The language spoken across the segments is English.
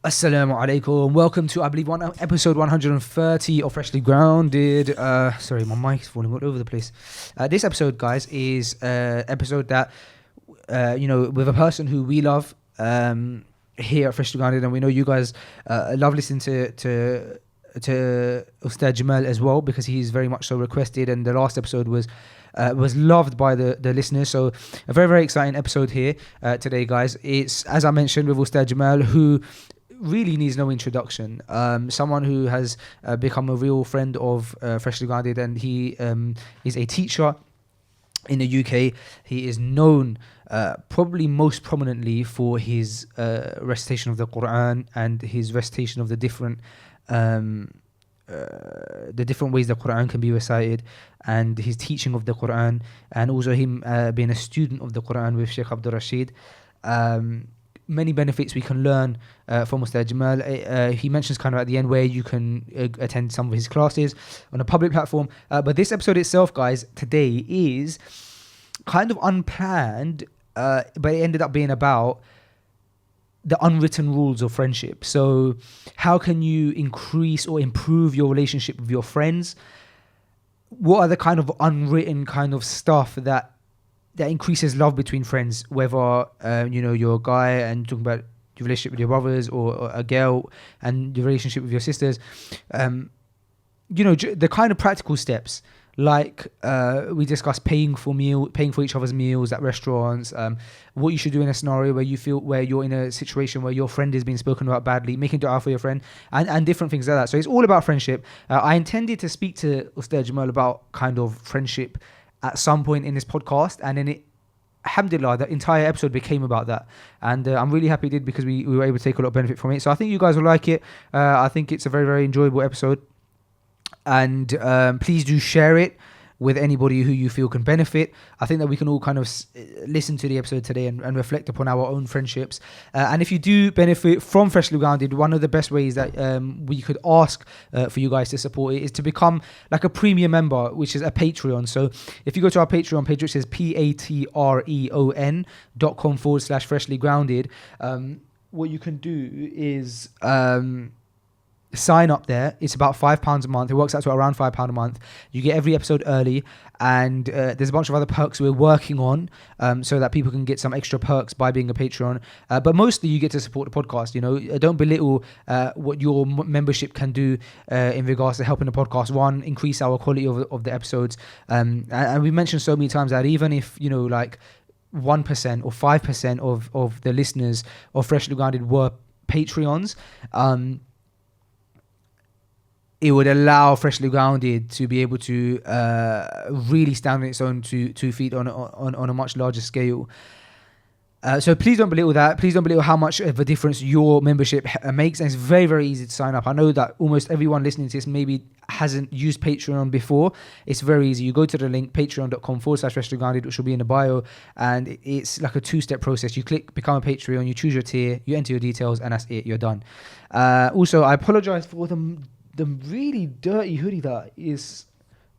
Assalamu alaikum. Welcome to, I believe, episode 130 of Freshly Grounded. Sorry, my mic is falling all over the place. This episode, guys, is episode that, with a person who we love here at Freshly Grounded, and we know you guys love listening to Ustad Jamal as well, because he's very much so requested, and the last episode was loved by the listeners. So a very, very exciting episode here today, guys. It's, as I mentioned, with Ustad Jamal, who really needs no introduction. Someone who has become a real friend of Freshly Grounded, and he is a teacher in the UK. He is known probably most prominently for his recitation of the Quran and his recitation of the different ways the Quran can be recited, and his teaching of the Quran, and also him being a student of the Quran with Sheikh Abdinasir. Many benefits we can learn from Ustad Jamal. He mentions kind of at the end where you can attend some of his classes on a public platform. But this episode itself, guys, today is kind of unplanned, but it ended up being about the unwritten rules of friendship. So how can you increase or improve your relationship with your friends? What are the kind of unwritten kind of stuff that increases love between friends, whether you're a guy and talking about your relationship with your brothers, or a girl and your relationship with your sisters. The kind of practical steps, like we discussed paying for each other's meals at restaurants, what you should do in a scenario where you're in a situation where your friend is being spoken about badly, making dua for your friend, and different things like that. So it's all about friendship. I intended to speak to Ustad Jamal about kind of friendship at some point in this podcast, and then alhamdulillah, the entire episode became about that, and I'm really happy it did, because we were able to take a lot of benefit from it. So I think you guys will like it. I think it's a very, very enjoyable episode, and please do share it with anybody who you feel can benefit. I think that we can all kind of listen to the episode today and reflect upon our own friendships. And if you do benefit from Freshly Grounded, one of the best ways that we could ask for you guys to support it is to become like a premium member, which is a Patreon. So if you go to our Patreon page, which is patreon.com/Freshly Grounded, what you can do is sign up there. It's about £5 a month. It works out to around £5 a month. You get every episode early, and there's a bunch of other perks we're working on, so that people can get some extra perks by being a Patreon. But mostly you get to support the podcast. Don't belittle what your membership can do in regards to helping the podcast. One, increase our quality of the episodes, and we mentioned so many times that even if 1% or 5% of the listeners of Freshly Grounded were Patreons, it would allow Freshly Grounded to be able to really stand on its own two feet on a much larger scale. So please don't belittle that. Please don't belittle how much of a difference your membership makes. And it's very, very easy to sign up. I know that almost everyone listening to this maybe hasn't used Patreon before. It's very easy. You go to the link, patreon.com/Freshly Grounded, which will be in the bio. And it's like a 2-step process. You click become a Patreon, you choose your tier, you enter your details, and that's it. You're done. Also, I apologize for the really dirty hoodie that is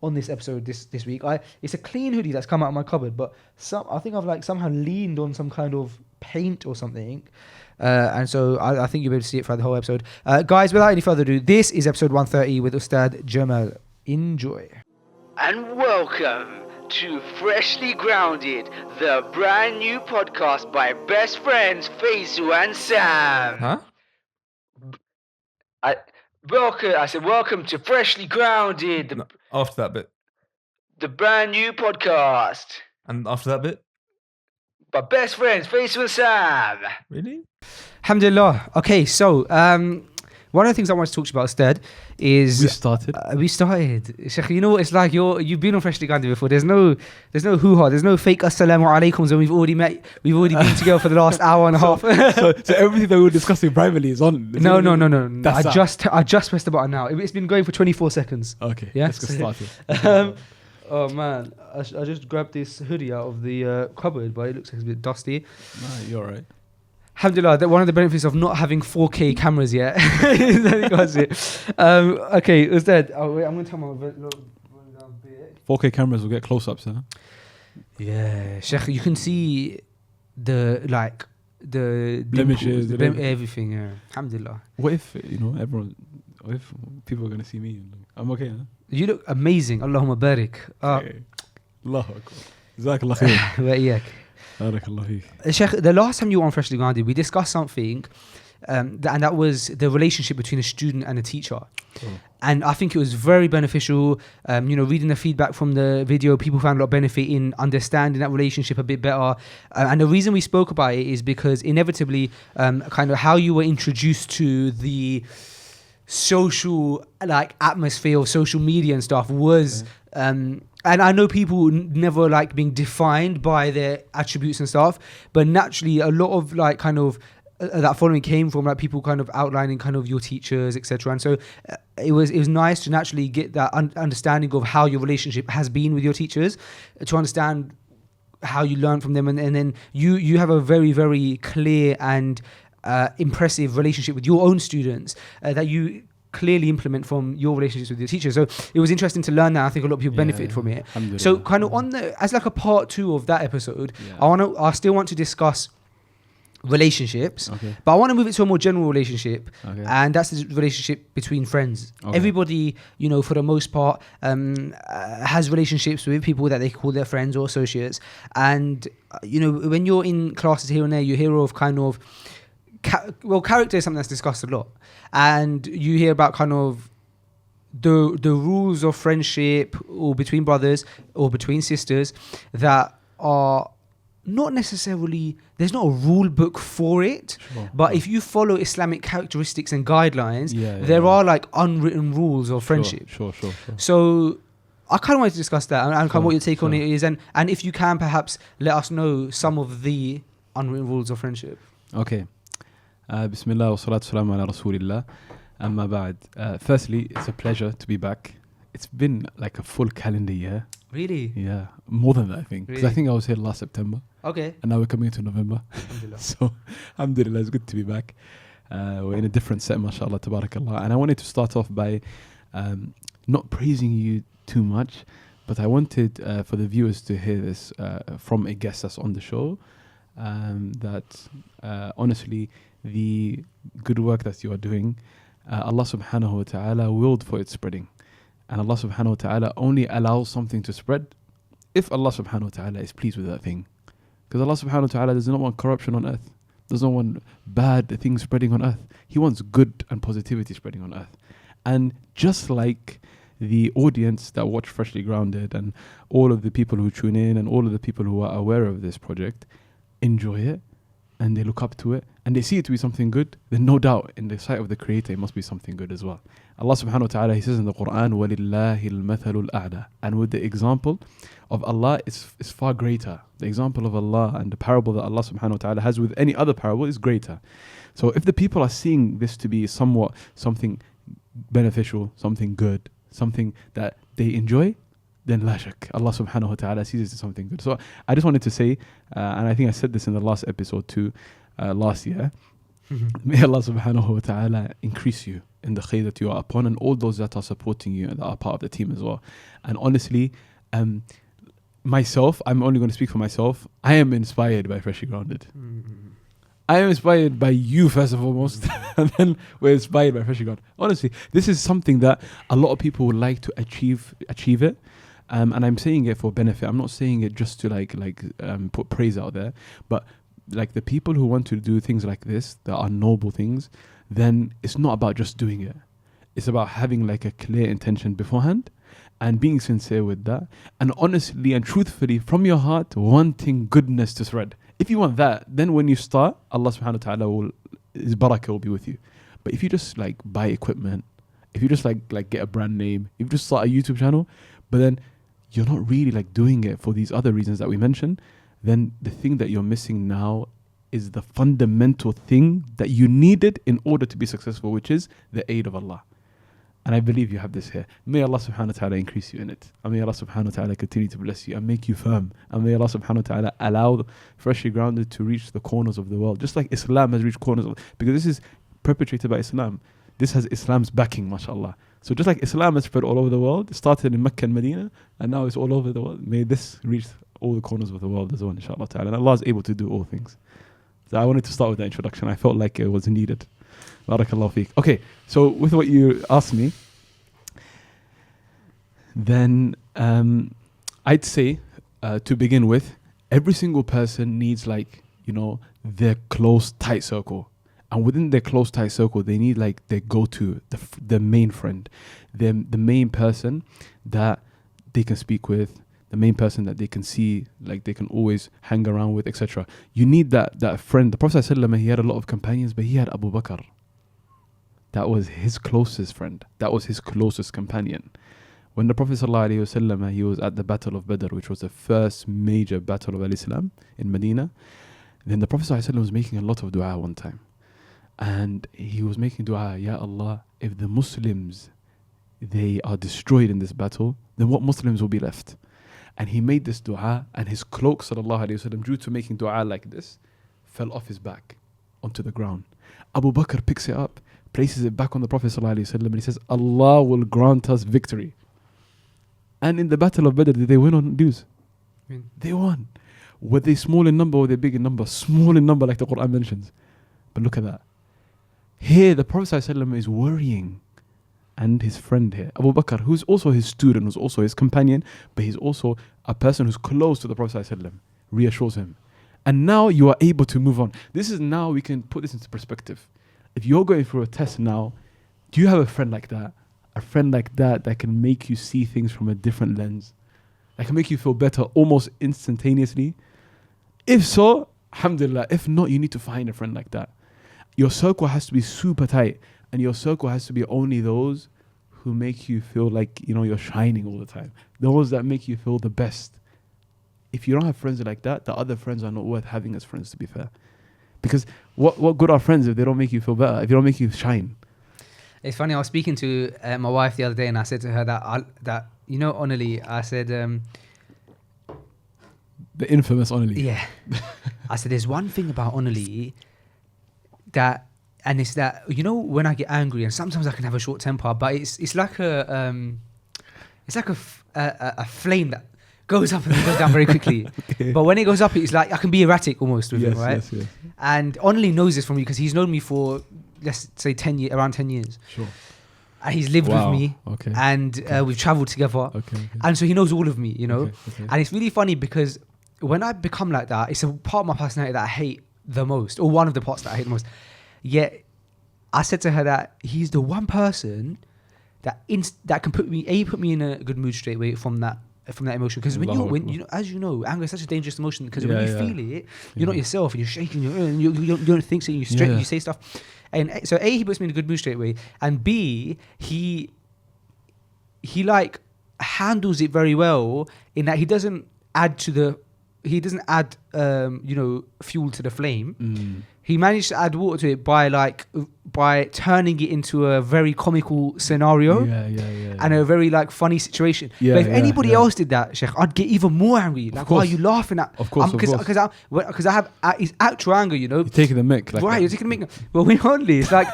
on this episode this week. It's a clean hoodie that's come out of my cupboard, but I think I've somehow leaned on some kind of paint or something, and so I think you'll be able to see it throughout the whole episode. Guys, without any further ado, this is episode 130 with Ustad Jamal. Enjoy. And welcome to Freshly Grounded, the brand new podcast by best friends Faisal and Sam. Huh? Welcome to Freshly Grounded, After that bit. the brand new podcast And after that bit? by best friends Faisal and Sam. Really? Alhamdulillah. Okay, so one of the things I want to talk to you about instead is We started. Sheikh, you know what it's like? You've been on Freshly Grounded before. There's no hoo-ha. There's no fake assalamu alaikums when we've already met. We've already been together for the last hour and a half. so everything that we were discussing privately is on. No. That's I just pressed the button now. It's been going for 24 seconds. Okay. Yeah? Let's get started. Oh man, I just grabbed this hoodie out of the cupboard, but it looks like it's a bit dusty. Nah, you're right. Alhamdulillah, that one of the benefits of not having 4K cameras yet. Okay, Ustad, wait, I'm going to tell my bit. 4K cameras will get close-ups, huh? Yeah, Sheikh, you can see the the Blemishes, dimples, everything. Yeah, alhamdulillah. What if everyone? What if people are gonna see me? And I'm okay, huh? You look amazing. Allahumma barik. Okay. Allahu Akbar. Jazakallah khair. وإياك. Barakallah feek. Sheikh, the last time you were on Freshly Grounded, we discussed something, and that was the relationship between a student and a teacher. Oh. And I think it was very beneficial. Reading the feedback from the video, people found a lot of benefit in understanding that relationship a bit better. And the reason we spoke about it is because inevitably, kind of how you were introduced to the social atmosphere of social media and stuff was. And I know people never like being defined by their attributes and stuff, but naturally a lot of that following came from people kind of outlining kind of your teachers, etc. And so it was nice to naturally get that understanding of how your relationship has been with your teachers, to understand how you learn from them, and then you have a very, very clear and impressive relationship with your own students that you clearly implement from your relationships with your teachers. So it was interesting to learn that. I think a lot of people benefited from it. So kind of as like a part 2 of that episode, I still want to discuss relationships, but I want to move it to a more general relationship, and that's the relationship between friends. Everybody, for the most part, has relationships with people that they call their friends or associates, and when you're in classes here and there, you hear of kind of character is something that's discussed a lot, and you hear about kind of the rules of friendship, or between brothers or between sisters, that are not necessarily, there's not a rule book for it, but if you follow Islamic characteristics and guidelines, there are like unwritten rules of friendship. Sure. So I kind of wanted to discuss that, and kind of what your take on it is, and if you can perhaps let us know some of the unwritten rules of friendship. Okay. Bismillah wa salatu salam ala Rasulillah. Amma ba'd. Firstly, it's a pleasure to be back. It's been like a full calendar year. Really? Yeah, more than that, I think. Because I think I was here last September. Okay. And now we're coming into November. Alhamdulillah. So, alhamdulillah, it's good to be back. We're in a different set, mashallah, tabarakallah. And I wanted to start off by not praising you too much, but I wanted for the viewers to hear this from a guest that's on the show, that honestly, the good work that you are doing, Allah subhanahu wa ta'ala willed for its spreading. And Allah subhanahu wa ta'ala only allows something to spread if Allah subhanahu wa ta'ala is pleased with that thing. Because Allah subhanahu wa ta'ala does not want corruption on earth, does not want bad things spreading on earth. He wants good and positivity spreading on earth. And just like the audience that watch Freshly Grounded, and all of the people who tune in, and all of the people who are aware of this project, enjoy it, and they look up to it, and they see it to be something good, then no doubt in the sight of the Creator it must be something good as well. Allah subhanahu wa ta'ala, He says in the Quran, وَلِلَّهِ الْمَثَلُ الْأَعْلَى. And with the example of Allah is far greater. The example of Allah and the parable that Allah subhanahu wa ta'ala has with any other parable is greater. So if the people are seeing this to be somewhat something beneficial, something good, something that they enjoy, then la shak, Allah subhanahu wa ta'ala sees it as something good. So I just wanted to say, and I think I said this in the last episode too, last year, may Allah subhanahu wa ta'ala increase you in the khair that you are upon, and all those that are supporting you and that are part of the team as well. And honestly, myself, I'm only going to speak for myself, I am inspired by Freshly Grounded. I am inspired by you first and foremost, and then we're inspired by Freshly Grounded. Honestly, this is something that a lot of people would like to achieve it. And I'm saying it for benefit. I'm not saying it just to put praise out there, but like the people who want to do things like this that are noble things, then it's not about just doing it. It's about having like a clear intention beforehand and being sincere with that, and honestly and truthfully from your heart wanting goodness to spread. If you want that, then when you start, Allah subhanahu wa ta'ala His barakah will be with you. But if you just like buy equipment, if you just like get a brand name, if you just start a YouTube channel, but then you're not really like doing it for these other reasons that we mentioned, then the thing that you're missing now is the fundamental thing that you needed in order to be successful, which is the aid of Allah. And I believe you have this here. May Allah subhanahu wa ta'ala increase you in it. And may Allah subhanahu wa ta'ala continue to bless you and make you firm. And may Allah subhanahu wa ta'ala allow Freshly Grounded to reach the corners of the world, just like Islam has reached corners of, because this is perpetrated by Islam. This has Islam's backing, mashallah. So just like Islam has spread all over the world, it started in Mecca and Medina, and now it's all over the world. May this reach all the corners of the world as well, inshallah ta'ala. And Allah is able to do all things. So I wanted to start with that introduction. I felt like it was needed. Barakallahu feek. Okay, so with what you asked me, then I'd say to begin with, every single person needs their close, tight circle. And within their close, tight circle, they need their go-to, the main friend, the main person that they can speak with, the main person that they can see, they can always hang around with, etc. You need that friend. The Prophet ﷺ, he had a lot of companions, but he had Abu Bakr. That was his closest friend. That was his closest companion. When the Prophet ﷺ, he was at the Battle of Badr, which was the first major battle of Al-Islam in Medina, then the Prophet ﷺ was making a lot of dua one time. And he was making dua, Ya Allah, if the Muslims, they are destroyed in this battle, then what Muslims will be left? And he made this dua, and his cloak, sallallahu alayhi wasallam, due to making dua like this, fell off his back onto the ground. Abu Bakr picks it up, places it back on the Prophet sallallahu alayhi wasallam, and he says, Allah will grant us victory. And in the Battle of Badr, did they win or lose? They won. Were they small in number or were they big in number? Small in number, like the Quran mentions. But look at that. Here, the Prophet ﷺ is worrying, and his friend here, Abu Bakr, who's also his student, who's also his companion, but he's also a person who's close to the Prophet ﷺ, reassures him. And now you are able to move on. This is now we can put this into perspective. If you're going through a test now, do you have a friend like that? A friend like that can make you see things from a different lens, that can make you feel better almost instantaneously? If so, alhamdulillah. If not, you need to find a friend like that. Your circle has to be super tight, and your circle has to be only those who make you feel like, you're shining all the time. Those that make you feel the best. If you don't have friends like that, the other friends are not worth having as friends, to be fair. Because what good are friends if they don't make you feel better, if they don't make you shine? It's funny, I was speaking to my wife the other day, and I said to her that Onali, I said... the infamous Onali. Yeah. I said, there's one thing about Onali and it's that, when I get angry, and sometimes I can have a short temper, but it's like a flame that goes up and goes down very quickly. Okay. But when it goes up, it's like I can be erratic almost with him, right? Yes. And Onali knows this from me because he's known me for, let's say, around 10 years. Sure. And he's lived with me, and we've traveled together, and so he knows all of me, Okay. And it's really funny because when I become like that, it's a part of my personality that I hate the most, or one of the parts that I hate the most. Yet I said to her that he's the one person that can put me in a good mood straight away from that emotion. Because as you know, anger is such a dangerous emotion, because when you feel it, you're not yourself, and you're shaking, and you don't think so, you say stuff. And so A, he puts me in a good mood straight away, and B, he handles it very well in that he doesn't add fuel to the flame. He managed to add water to it by turning it into a very comical scenario and a very funny situation. But if anybody else did that, Sheikh, I'd get even more angry. Why are you laughing at? Of course, because I have it's actual anger. You're taking the mick, you're taking the mick. Well, when only it's like.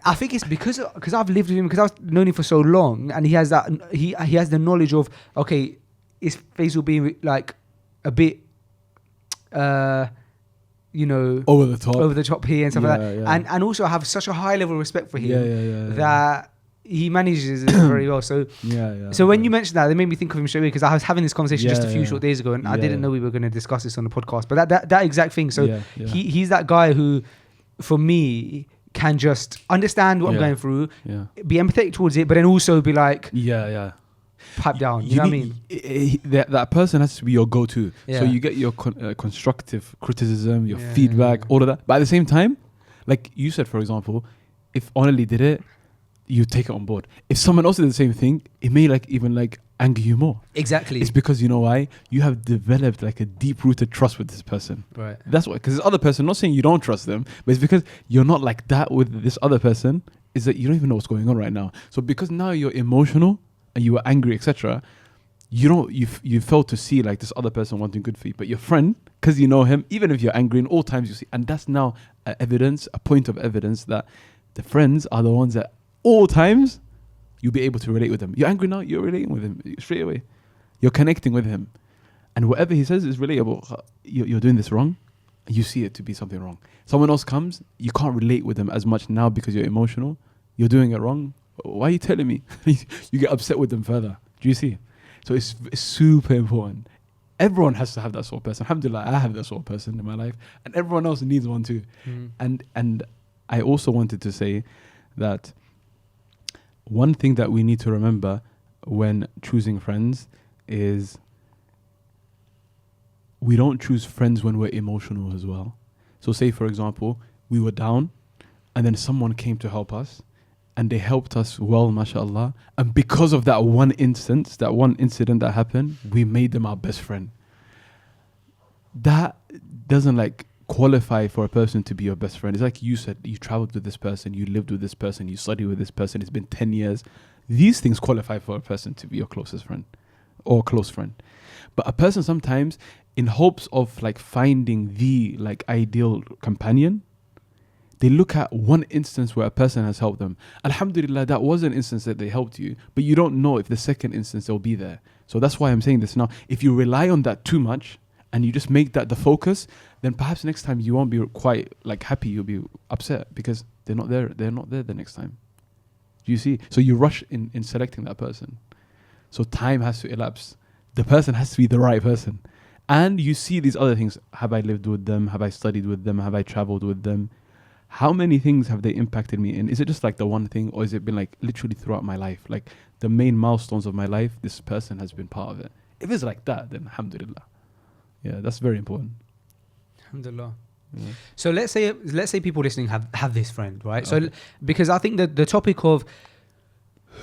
I think it's because I've lived with him, because I've known him for so long, and he has that he has the knowledge of, okay, his face will be a bit over the top here and stuff like that. And also I have such a high level of respect for him that he manages it very well. So so when you mentioned that, it made me think of him straight away, because I was having this conversation just a few short days ago, and I didn't know we were going to discuss this on the podcast. But that exact thing. So he's that guy who, for me, can just understand what I'm going through, be empathetic towards it, but then also be like, pipe down. You know what I mean? That person has to be your go-to. So you get your constructive criticism, your feedback, all of that. But at the same time, like you said, for example, if Onali did it, you take it on board. If someone else did the same thing, it may even anger you more. Exactly. It's because, you know why? You have developed a deep-rooted trust with this person. Right. That's why. Because this other person, not saying you don't trust them, but it's because you're not like that with this other person, is that you don't even know what's going on right now. So because now you're emotional and you were angry, etc., you failed to see this other person wanting good for you. But your friend, because you know him, even if you're angry in all times you see, and that's now a point of evidence that the friends are the ones that all times you'll be able to relate with them. You're angry now, you're relating with him straight away. You're connecting with him. And whatever he says is relatable. You're doing this wrong. and you see it to be something wrong. Someone else comes, you can't relate with them as much now because you're emotional. You're doing it wrong. Why are you telling me? You get upset with them further. Do you see? So it's super important. Everyone has to have that sort of person. Alhamdulillah, I have that sort of person in my life, and everyone else needs one too. And I also wanted to say that one thing that we need to remember when choosing friends is we don't choose friends when we're emotional as well. So say, for example, we were down and then someone came to help us and they helped us well, mashallah. And because of that one incident that happened, we made them our best friend. That doesn't like qualify for a person to be your best friend. It's like you said, you traveled with this person, you lived with this person, you studied with this person, it's been 10 years. These things qualify for a person to be your closest friend or close friend. But a person sometimes, in hopes of like finding the like ideal companion, they look at one instance where a person has helped them. Alhamdulillah, that was an instance that they helped you, but you don't know if the second instance they'll be there. So that's why I'm saying this now. If you rely on that too much and you just make that the focus, then perhaps next time you won't be quite like happy. You'll be upset because they're not there. They're not there the next time. Do you see? So you rush in selecting that person. So time has to elapse. The person has to be the right person. And you see these other things. Have I lived with them? Have I studied with them? Have I traveled with them? How many things have they impacted me in? Is it just like the one thing, or has it been like literally throughout my life? Like the main milestones of my life, this person has been part of it. If it's like that, then alhamdulillah. Yeah, that's very important. Alhamdulillah. Yeah. So let's say people listening have this friend, right? Okay. So because I think that the topic of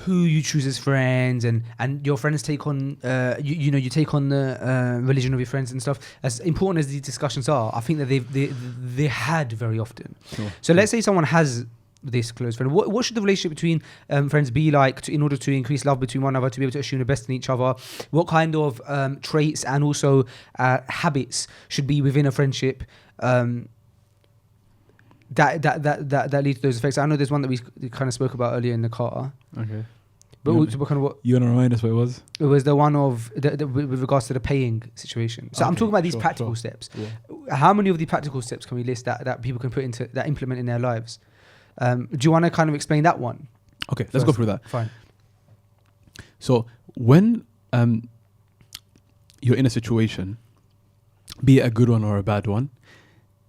who you choose as friends and your friends take on you take on the religion of your friends and stuff, as important as these discussions are, I think that they had very often. Sure. So let's say someone has this close friend. What should the relationship between friends be like in order to increase love between one another, to be able to assume the best in each other? What kind of traits and also habits should be within a friendship that lead to those effects? I know there's one that we kind of spoke about earlier in the car. Okay. But what kind of what? You want to remind us what it was? It was the one of with regards to the paying situation. So I'm Okay, talking about these sure, practical sure. steps. Yeah. How many of the practical steps can we list that people can put into that implement in their lives? Do you want to kind of explain that one? Okay, let's go first? through that. Fine. So when you're in a situation, be it a good one or a bad one,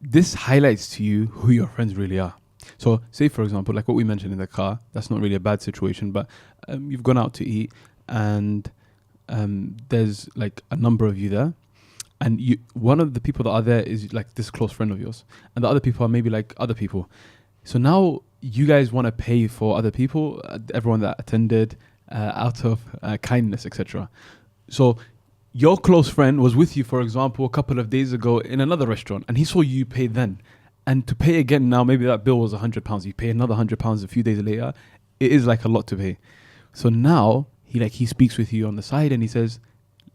this highlights to you who your friends really are. So say, for example, like what we mentioned in the car, that's not really a bad situation, but you've gone out to eat and there's like a number of you there, and one of the people that are there is like this close friend of yours, and the other people are maybe like other people. So now you guys want to pay for other people, everyone that attended, out of kindness, etc. So your close friend was with you, for example, a couple of days ago in another restaurant, and he saw you pay then. And to pay again now, maybe that bill was £100. You pay another £100 a few days later. It is like a lot to pay. So now he speaks with you on the side and he says,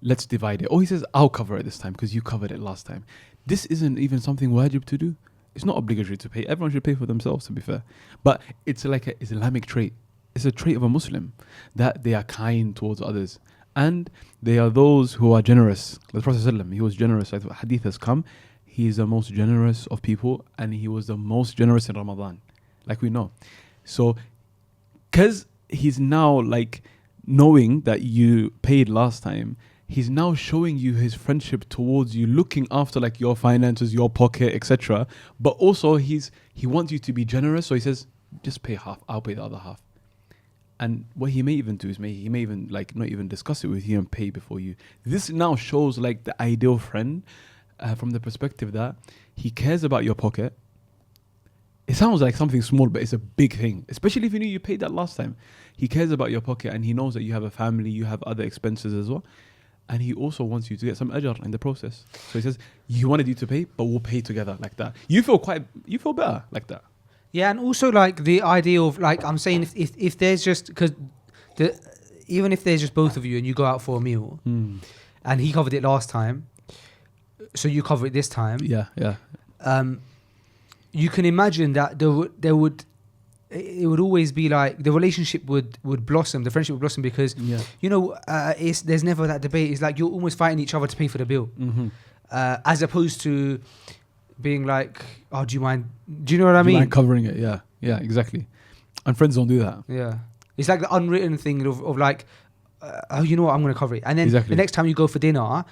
let's divide it. Or he says, I'll cover it this time because you covered it last time. This isn't even something wajib to do. It's not obligatory to pay. Everyone should pay for themselves, to be fair. But it's like an Islamic trait. It's a trait of a Muslim that they are kind towards others. And they are those who are generous. The Prophet ﷺ, he was generous. As hadith has come, he is the most generous of people, and he was the most generous in Ramadan, like we know. So, because he's now like knowing that you paid last time, he's now showing you his friendship towards you, looking after like your finances, your pocket, etc. But also he wants you to be generous, so he says, just pay half, I'll pay the other half. And what he may even do is he may even like not even discuss it with you and pay before you. This now shows like the ideal friend. From the perspective that he cares about your pocket. It sounds like something small, but it's a big thing, especially if you knew you paid that last time. He cares about your pocket, and he knows that you have a family, you have other expenses as well, and he also wants you to get some ajr in the process. So he says, he wanted you to pay, but we'll pay together like that. You feel better like that. Yeah, and also like the idea of like, I'm saying if there's just, because even if there's just both of you and you go out for a meal and he covered it last time, so you cover it this time. Yeah. You can imagine that it would always be like the relationship would blossom, the friendship would blossom because there's never that debate. It's like you're almost fighting each other to pay for the bill, as opposed to being like, oh, do you mind? Do you know what I Do you mean? mind covering it? Yeah, yeah, exactly. And friends don't do that. Yeah. It's like the unwritten thing of like, oh, you know what? I'm going to cover it. And then Exactly. the next time you go for dinner,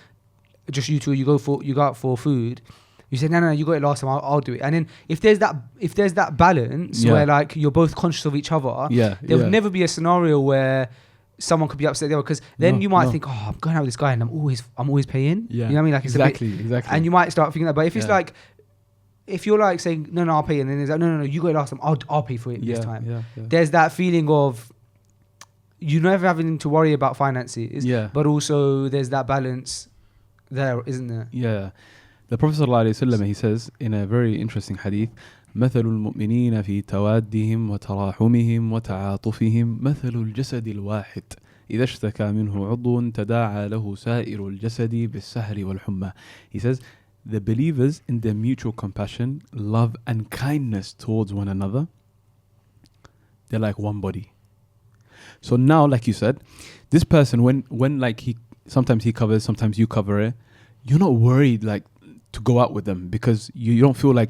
just you two, you go out for food. You say, no, you got it last time. I'll do it. And then if there's that balance Yeah. where like you're both conscious of each other, there would never be a scenario where someone could be upset the other, because then you might think, oh, I'm going out with this guy and I'm always paying. Yeah. You know what I mean? Like it's exactly. a bit, and you might start thinking that. But if it's like, if you're like saying, no, I'll pay, and then there's like, no, you got it last time. I'll pay for it this time. Yeah. There's that feeling of you never having to worry about finances. Yeah. But also there's that balance there, isn't there? Yeah. The Prophet ﷺ, he says in a very interesting hadith, مثل المؤمنين في توادهم وتراحمهم وتعاطفهم مثل الجسد الواحد إذا اشتكى منه عضو تداعى له سائر الجسد بالسهر والحمى. He says, the believers in their mutual compassion, love and kindness towards one another, they're like one body. So now, like you said, this person, when like sometimes he covers, sometimes you cover it, you're not worried like to go out with them, because you don't feel like,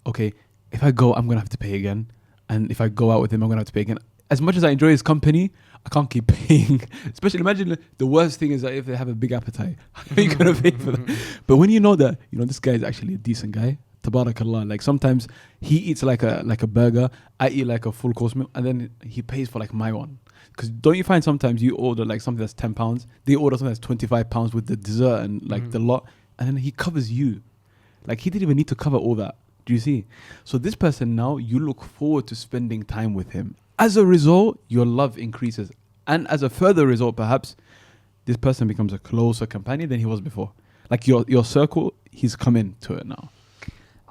okay, if I go, I'm going to have to pay again. And if I go out with him, I'm going to have to pay again. As much as I enjoy his company, I can't keep paying. Especially imagine the worst thing is that if they have a big appetite, how are you going to pay for them? But when you know that, this guy is actually a decent guy, tabarakallah, like sometimes he eats like a burger, I eat like a full course meal, and then he pays for like my one. Because don't you find sometimes you order like something that's £10, they order something that's £25 with the dessert and like the lot, and then he covers you. Like he didn't even need to cover all that. Do you see? So this person now, you look forward to spending time with him. As a result, your love increases. And as a further result, perhaps, this person becomes a closer companion than he was before. Like your circle, he's come into it now.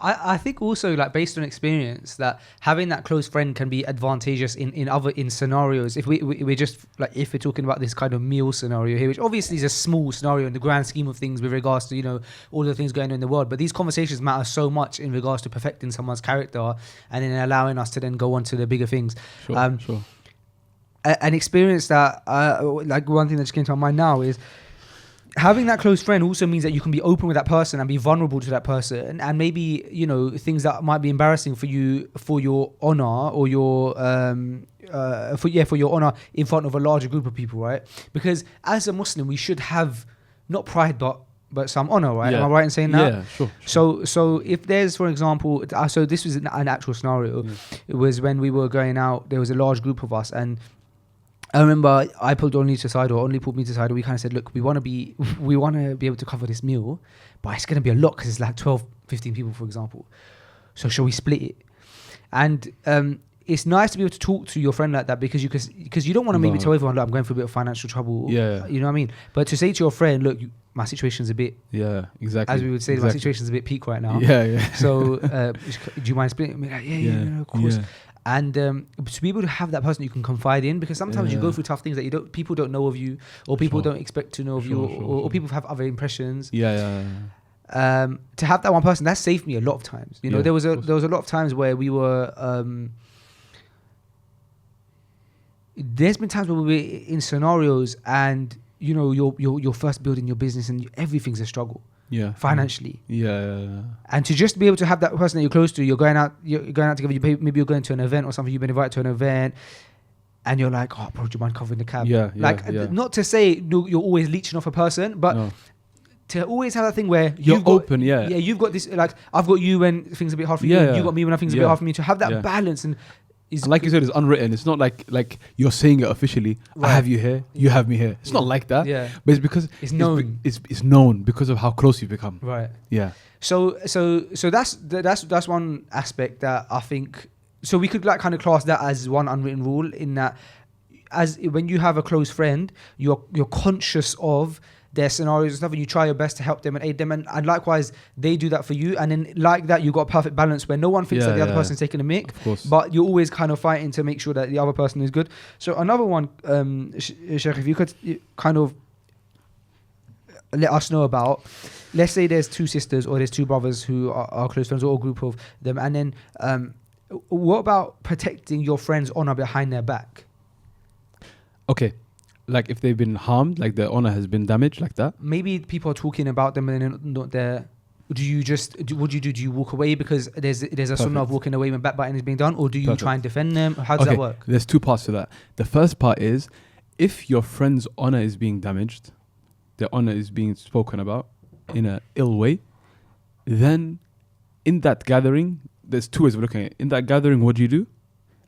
I think also, like, based on experience, that having that close friend can be advantageous in scenarios. If we're just like, if we're talking about this kind of meal scenario here, which obviously is a small scenario in the grand scheme of things with regards to all the things going on in the world, but these conversations matter so much in regards to perfecting someone's character and then allowing us to then go on to the bigger things. Sure. An experience that like one thing that just came to my mind now is, having that close friend also means that you can be open with that person and be vulnerable to that person, and maybe things that might be embarrassing for you, for your honor, or your for your honor in front of a larger group of people, right? Because as a Muslim, we should have not pride but some honor, right? Yeah. Am I right in saying that? Yeah, sure. So if there's, for example, so this was an actual scenario. It was when we were going out. There was a large group of us, and I remember I pulled Only to side, or Only pulled me to side, and we kind of said, look, we want to be able to cover this meal, but it's going to be a lot because it's like 12, 15 people, for example. So shall we split it? And it's nice to be able to talk to your friend like that, because you don't want to maybe tell everyone, look, I'm going through a bit of financial trouble. Yeah. You know what I mean? But to say to your friend, look, my situation's a bit... Yeah, exactly. As we would say, my situation's a bit peak right now. Yeah. So do you mind splitting it? Like, yeah, of course. Yeah. And to be able to have that person you can confide in, because sometimes you go through tough things that people don't know of you, or people don't expect to know of you, or people have other impressions. Yeah. To have that one person, that saved me a lot of times. There was a lot of times where we were. There's been times where we were in scenarios, and you're first building your business, and everything's a struggle. Yeah. Financially. Yeah. And to just be able to have that person that you're close to, you're going out together, maybe you're going to an event or something, you've been invited to an event, and you're like, oh, bro, do you mind covering the cab? Not to say you're always leeching off a person, but to always have that thing where you're open, you've got this, like, I've got you when things are a bit hard for you, and you got me when things are a bit hard for me, to have that balance. And like you said, it's unwritten. It's not like you're saying it officially. Right. I have you here, you have me here. It's not like that. Yeah. But it's because it's known. It's known because of how close you've become. Right. Yeah. So that's one aspect that I think. So we could like kind of class that as one unwritten rule, in that, as when you have a close friend, you're conscious of their scenarios and stuff, and you try your best to help them and aid them, and likewise they do that for you, and then like that you got a perfect balance where no one thinks that the other person's taking a mick, but you're always kind of fighting to make sure that the other person is good. So another one, Sheikh, if you could kind of let us know about, let's say there's two sisters or there's two brothers who are close friends, or a group of them, and then what about protecting your friend's honor behind their back? Okay. Like if they've been harmed, like their honor has been damaged, like that. Maybe people are talking about them and they're not there. do you what do you do? Do you walk away because there's a sunnah of walking away when backbiting is being done, or do you try and defend them? How does that work? There's two parts to that. The first part is, if your friend's honor is being damaged, their honor is being spoken about in an ill way, then in that gathering, there's two ways of looking at it. In that gathering, what do you do?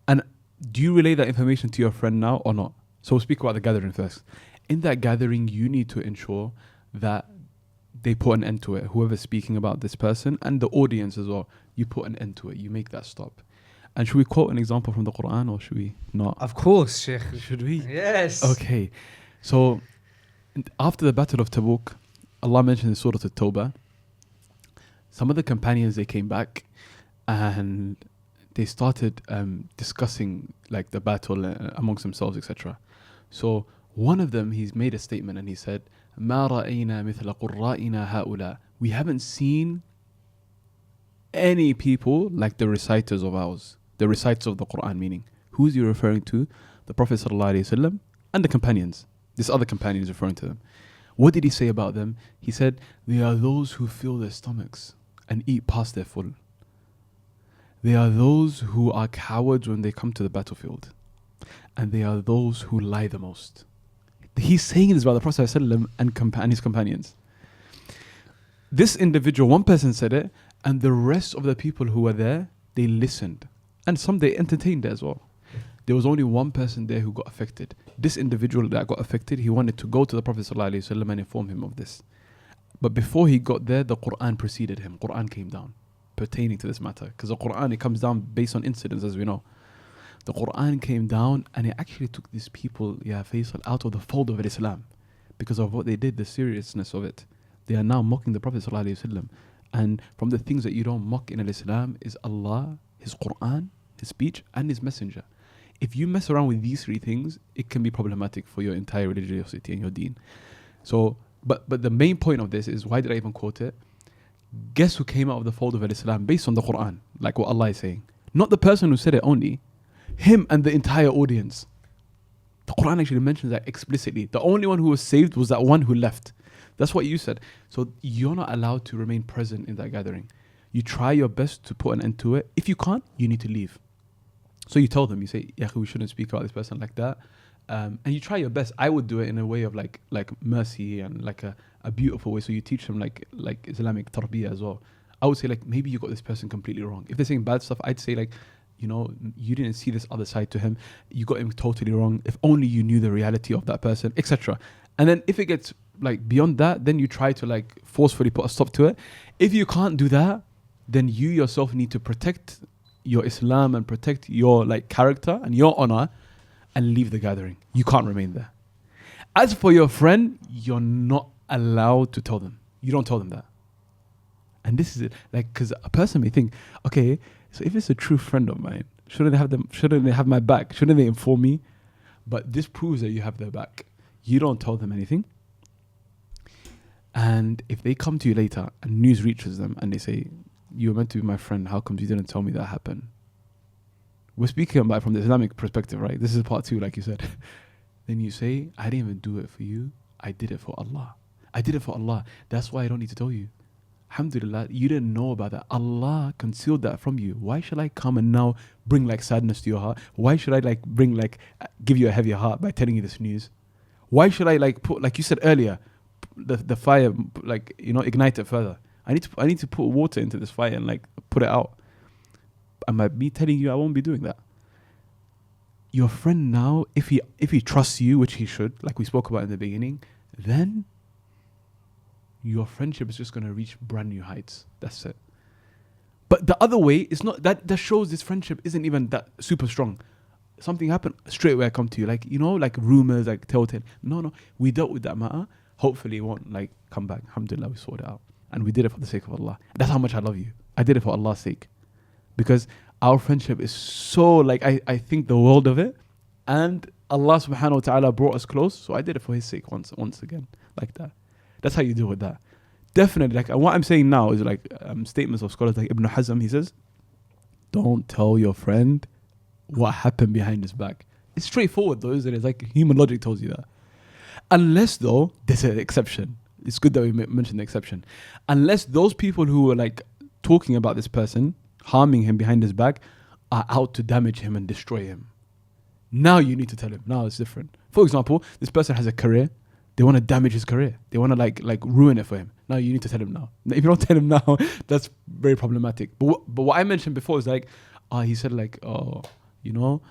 And do you relay that information to your friend now or not? So we'll speak about the gathering first. In that gathering, you need to ensure that they put an end to it. Whoever's speaking about this person and the audience as well, you put an end to it. You make that stop. And should we quote an example from the Quran or should we not? Of course, Sheikh. Should we? Yes. Okay. So after the Battle of Tabuk, Allah mentioned in Surah At-Tawbah, some of the companions, they came back and they started discussing like the battle amongst themselves, etc. So one of them, he's made a statement and he said, مَا رَأَيْنَا مِثْلَ قُرَّائِنَا هَؤُلَاء. We haven't seen any people like the reciters of ours, the reciters of the Quran, meaning. Who is he referring to? The Prophet ﷺ and the companions. This other companion is referring to them. What did he say about them? He said, they are those who fill their stomachs and eat past their full. They are those who are cowards when they come to the battlefield. And they are those who lie the most. He's saying this about the Prophet ﷺ and his companions. This individual, one person said it, and the rest of the people who were there, they listened. And some, they entertained it as well. There was only one person there who got affected. This individual that got affected, he wanted to go to the Prophet ﷺ and inform him of this. But before he got there, the Quran preceded him. Quran came down pertaining to this matter. Because the Quran, it comes down based on incidents, as we know. The Quran came down and it actually took these people, Faisal, out of the fold of Islam. Because of what they did, the seriousness of it. They are now mocking the Prophet ﷺ. And from the things that you don't mock in Islam is Allah, His Quran, His speech, and His messenger. If you mess around with these three things, it can be problematic for your entire religiosity and your deen. So, but the main point of this is, why did I even quote it? Guess who came out of the fold of Islam based on the Quran, like what Allah is saying. Not the person who said it only, him and the entire audience. The Quran actually mentions that explicitly. The only one who was saved was that one who left. That's what you said. So you're not allowed to remain present in that gathering. You try your best to put an end to it. If you can't, you need to leave. So you tell them, you say, we shouldn't speak about this person like that. And you try your best. I would do it in a way of like mercy and like a beautiful way. So you teach them like Islamic tarbiyah as well. I would say like, maybe you got this person completely wrong. If they're saying bad stuff, I'd say like, you didn't see this other side to him. You got him totally wrong. If only you knew the reality of that person, etc. And then if it gets like beyond that, then you try to like forcefully put a stop to it. If you can't do that, then you yourself need to protect your Islam and protect your like character and your honor and leave the gathering. You can't remain there. As for your friend, you're not allowed to tell them. You don't tell them that. And this is it. Like, because a person may think, okay, so if it's a true friend of mine, shouldn't they have my back? Shouldn't they inform me? But this proves that you have their back. You don't tell them anything. And if they come to you later and news reaches them and they say, you were meant to be my friend, how come you didn't tell me that happened? We're speaking about it from the Islamic perspective, right? This is part 2, like you said. Then you say, I didn't even do it for you. I did it for Allah. I did it for Allah. That's why I don't need to tell you. Alhamdulillah, you didn't know about that. Allah concealed that from you. Why should I come and now bring like sadness to your heart? Why should I like bring like, give you a heavier heart by telling you this news? Why should I like put, like you said earlier, the fire, like, ignite it further? I need to put water into this fire and like put it out. And by me telling you, I won't be doing that. Your friend now, if he trusts you, which he should, like we spoke about in the beginning, then your friendship is just going to reach brand new heights. That's it. But the other way, it's not that shows this friendship isn't even that super strong. Something happened, straight away I come to you, like, like rumors, like telltale. No, we dealt with that matter. Hopefully it won't like come back. Alhamdulillah, we sorted it out. And we did it for the sake of Allah. That's how much I love you. I did it for Allah's sake. Because our friendship is so, like, I think the world of it. And Allah subhanahu wa ta'ala brought us close. So I did it for His sake once again. Like that. That's how you deal with that. Definitely, like, what I'm saying now is like statements of scholars like Ibn Hazm. He says, don't tell your friend what happened behind his back. It's straightforward though, isn't it? It's like human logic tells you that. Unless though, there's an exception. It's good that we mentioned the exception. Unless those people who are like talking about this person, harming him behind his back, are out to damage him and destroy him. Now you need to tell him. Now it's different. For example, this person has a career. They want to damage his career. They want to like ruin it for him. Now you need to tell him now. If you don't tell him now, that's very problematic. But what I mentioned before is like, he said like, oh, you know,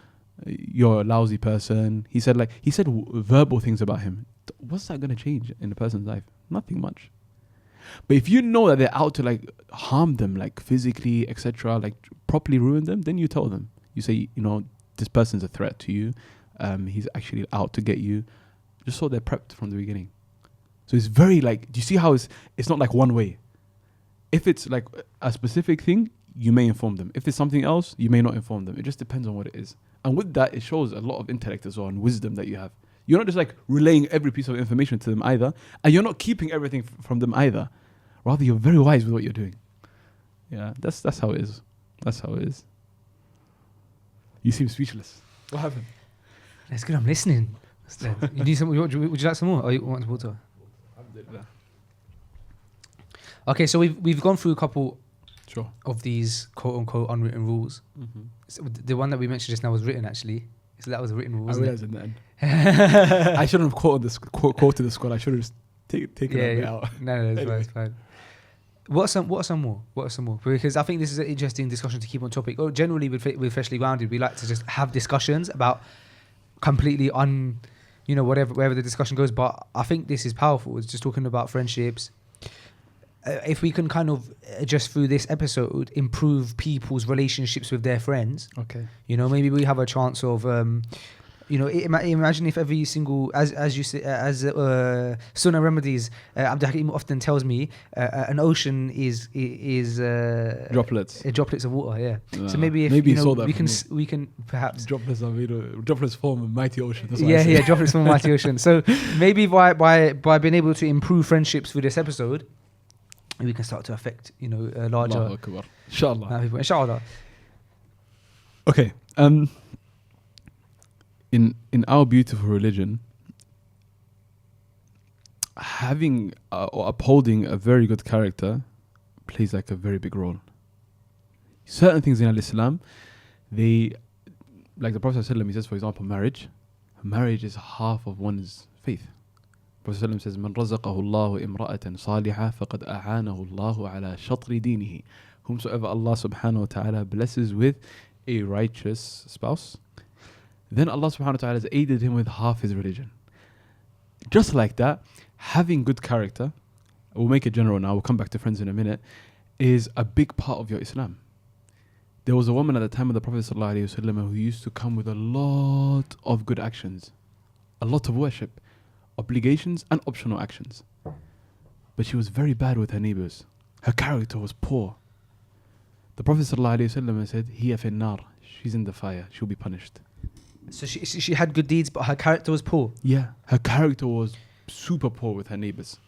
you're a lousy person. He said verbal things about him. What's that going to change in a person's life? Nothing much. But if you know that they're out to like harm them, like physically, etc., like properly ruin them, then you tell them. You say, you know, this person's a threat to you. He's actually out to get you. Just so they're prepped from the beginning. So it's very like, do you see how it's not like one way? If it's like a specific thing, you may inform them. If it's something else, you may not inform them. It just depends on what it is. And with that, it shows a lot of intellect as well and wisdom that you have. You're not just like relaying every piece of information to them either. And you're not keeping everything from them either. Rather, you're very wise with what you're doing. Yeah, that's how it is. That's how it is. You seem speechless. What happened? That's good. I'm listening. You need some? Would you like some more? Or you want water? Okay, so we've gone through a couple of these quote unquote unwritten rules. Mm-hmm. So the one that we mentioned just now was written actually. So that was a written rule. I realized in the end. I shouldn't have quoted the squad. I should have just taken it out. No, anyway. It's fine. What are some more? Because I think this is an interesting discussion to keep on topic. Or generally with Freshly Grounded, we like to just have discussions about completely wherever the discussion goes. But I think this is powerful. It's just talking about friendships. If we can kind of just through this episode improve people's relationships with their friends. Okay. You know, maybe we have a chance of. Imagine if every single, as you say, as Sunnah remedies, Abdul often tells me, an ocean is droplets. Droplets of water. Yeah. So maybe if we can perhaps droplets form a mighty ocean. That's droplets form a mighty ocean. So maybe by being able to improve friendships through this episode, we can start to affect a larger. Inshallah. Okay. In our beautiful religion, having or upholding a very good character plays like a very big role. Certain things in Islam, they, like the Prophet ﷺ, he says, for example, marriage is half of one's faith. Prophet ﷺ says, "Man razaqahu Allahu imra'atan salihah faqad a'anahu Allahu ala shatri dinihi." Whomsoever Allah subhanahu wa ta'ala blesses with a righteous spouse, then Allah subhanahu wa ta'ala has aided him with half his religion. Just like that, having good character, we'll make it general now, we'll come back to friends in a minute, is a big part of your Islam. There was a woman at the time of the Prophet ﷺ who used to come with a lot of good actions, a lot of worship, obligations and optional actions. But she was very bad with her neighbors. Her character was poor. The Prophet ﷺ said, "Hiya fin nar," she's in the fire, she'll be punished. So she had good deeds, but her character was poor. Yeah, her character was super poor with her neighbors.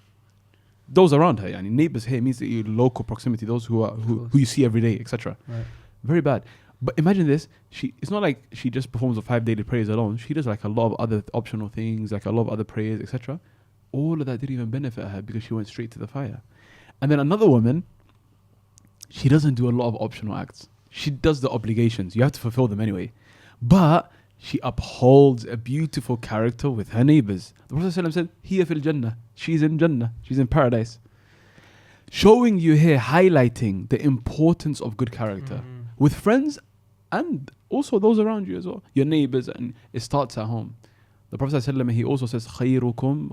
Those around her, neighbors here means that your local proximity, those who you see every day, etc. Right. Very bad. But imagine this: it's not like she just performs the 5 daily prayers alone. She does like a lot of other optional things, like a lot of other prayers, etc. All of that didn't even benefit her because she went straight to the fire. And then another woman, she doesn't do a lot of optional acts. She does the obligations. You have to fulfill them anyway, but she upholds a beautiful character with her neighbors. The Prophet ﷺ said, "Hiya fil Jannah." She's in Jannah. She's in paradise. Showing you here, highlighting the importance of good character with friends and also those around you as well, your neighbors, and it starts at home. The Prophet ﷺ, he also says, "Khayrukum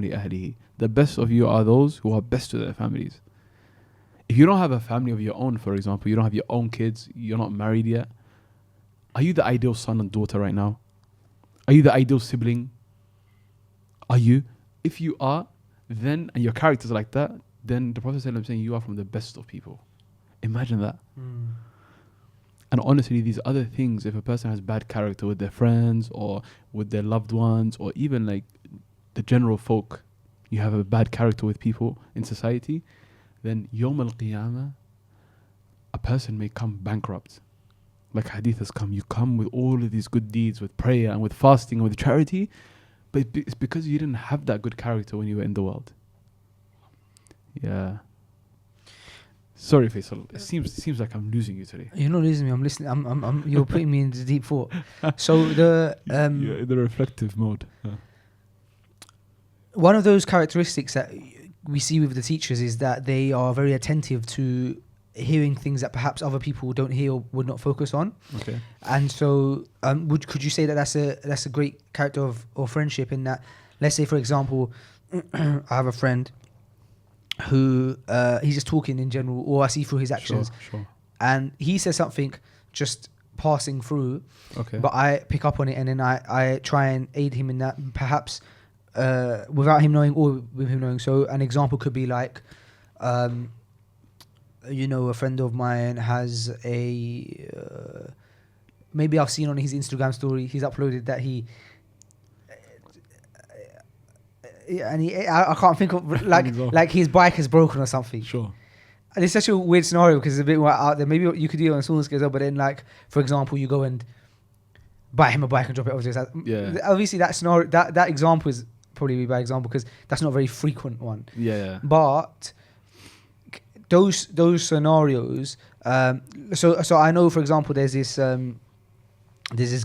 li ahlihi." The best of you are those who are best to their families. If you don't have a family of your own, for example, you don't have your own kids, you're not married yet, are you the ideal son and daughter right now? Are you the ideal sibling? Are you? If you are, then, and your character's like that, then the Prophet ﷺ is saying you are from the best of people. Imagine that. And honestly, these other things, if a person has bad character with their friends or with their loved ones or even like the general folk, you have a bad character with people in society, then Yawm al-Qiyamah, a person may come bankrupt. Like hadith has come, you come with all of these good deeds, with prayer and with fasting and with charity, but it's because you didn't have that good character when you were in the world. Yeah. Sorry, Faisal. It seems like I'm losing you today. You're not losing me. I'm listening. You're putting me into deep thought. So the You're in the reflective mode. one of those characteristics that we see with the teachers is that they are very attentive to hearing things that perhaps other people don't hear or would not focus on. Okay. And so, could you say that that's a great character or friendship in that? Let's say, for example, I have a friend who he's just talking in general, or I see through his actions, Sure. and he says something just passing through, Okay. but I pick up on it and then I try and aid him in that, perhaps without him knowing or with him knowing. So an example could be like, a friend of mine has a maybe I've seen on his Instagram story he's uploaded that I can't think of like his bike has broken or something. Sure. And it's such a weird scenario because it's a bit more out there. Maybe you could do it on a small scale as well, but then like, for example, you go and buy him a bike and drop it off to his house. Yeah. Obviously that scenario, that example is probably a bad example because that's not a very frequent one. Yeah. But those scenarios, so I know, for example, there's this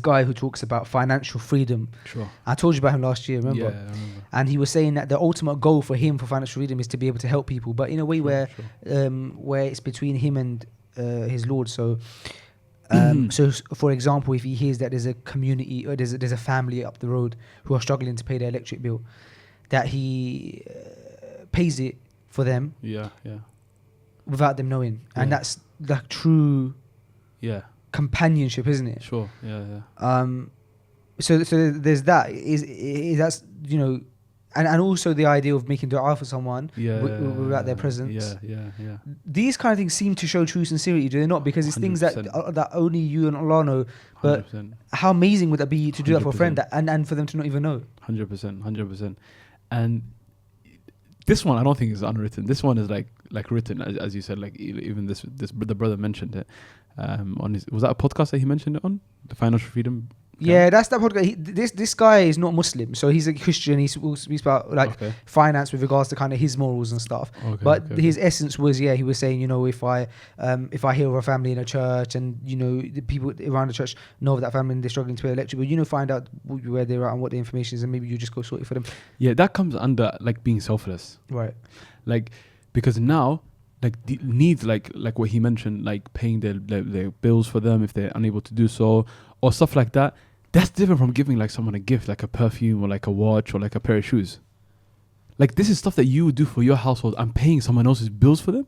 guy who talks about financial freedom. Sure. I told you about him last year, remember? Yeah, I remember. And he was saying that the ultimate goal for him for financial freedom is to be able to help people, but in a way Sure. where it's between him and his Lord. So, for example, if he hears that there's a community or there's a family up the road who are struggling to pay their electric bill, that he pays it for them. Yeah. Without them knowing, and Yeah. that's like true Yeah. companionship, isn't it? Sure. Yeah. So there's that. Is that's and also the idea of making du'a for someone Yeah. without their presence. Yeah. These kind of things seem to show true sincerity, do they not? Because it's things that 100%. that only you and Allah know. But 100%. how amazing would that be to do that for a friend 100%. and for them to not even know? 100%. And this one I don't think is unwritten. This one is like written, as you said. Like even this the brother mentioned it on his. Was that a podcast that he mentioned it on? The financial freedom. Yeah, that's that podcast. This guy is not Muslim, so he's a Christian. He speaks about like finance with regards to kind of his morals and stuff. But his essence was, he was saying, if I hear of a family in a church and the people around the church know of that family and they're struggling to pay electric bill, find out where they're at and what the information is, and maybe you just go sort it for them. Yeah, that comes under like being selfless, right? Like because now. Like the needs, like what he mentioned, like paying their bills for them if they're unable to do so, or stuff like that. That's different from giving like someone a gift, like a perfume or like a watch or like a pair of shoes. Like this is stuff that you would do for your household. I'm paying someone else's bills for them.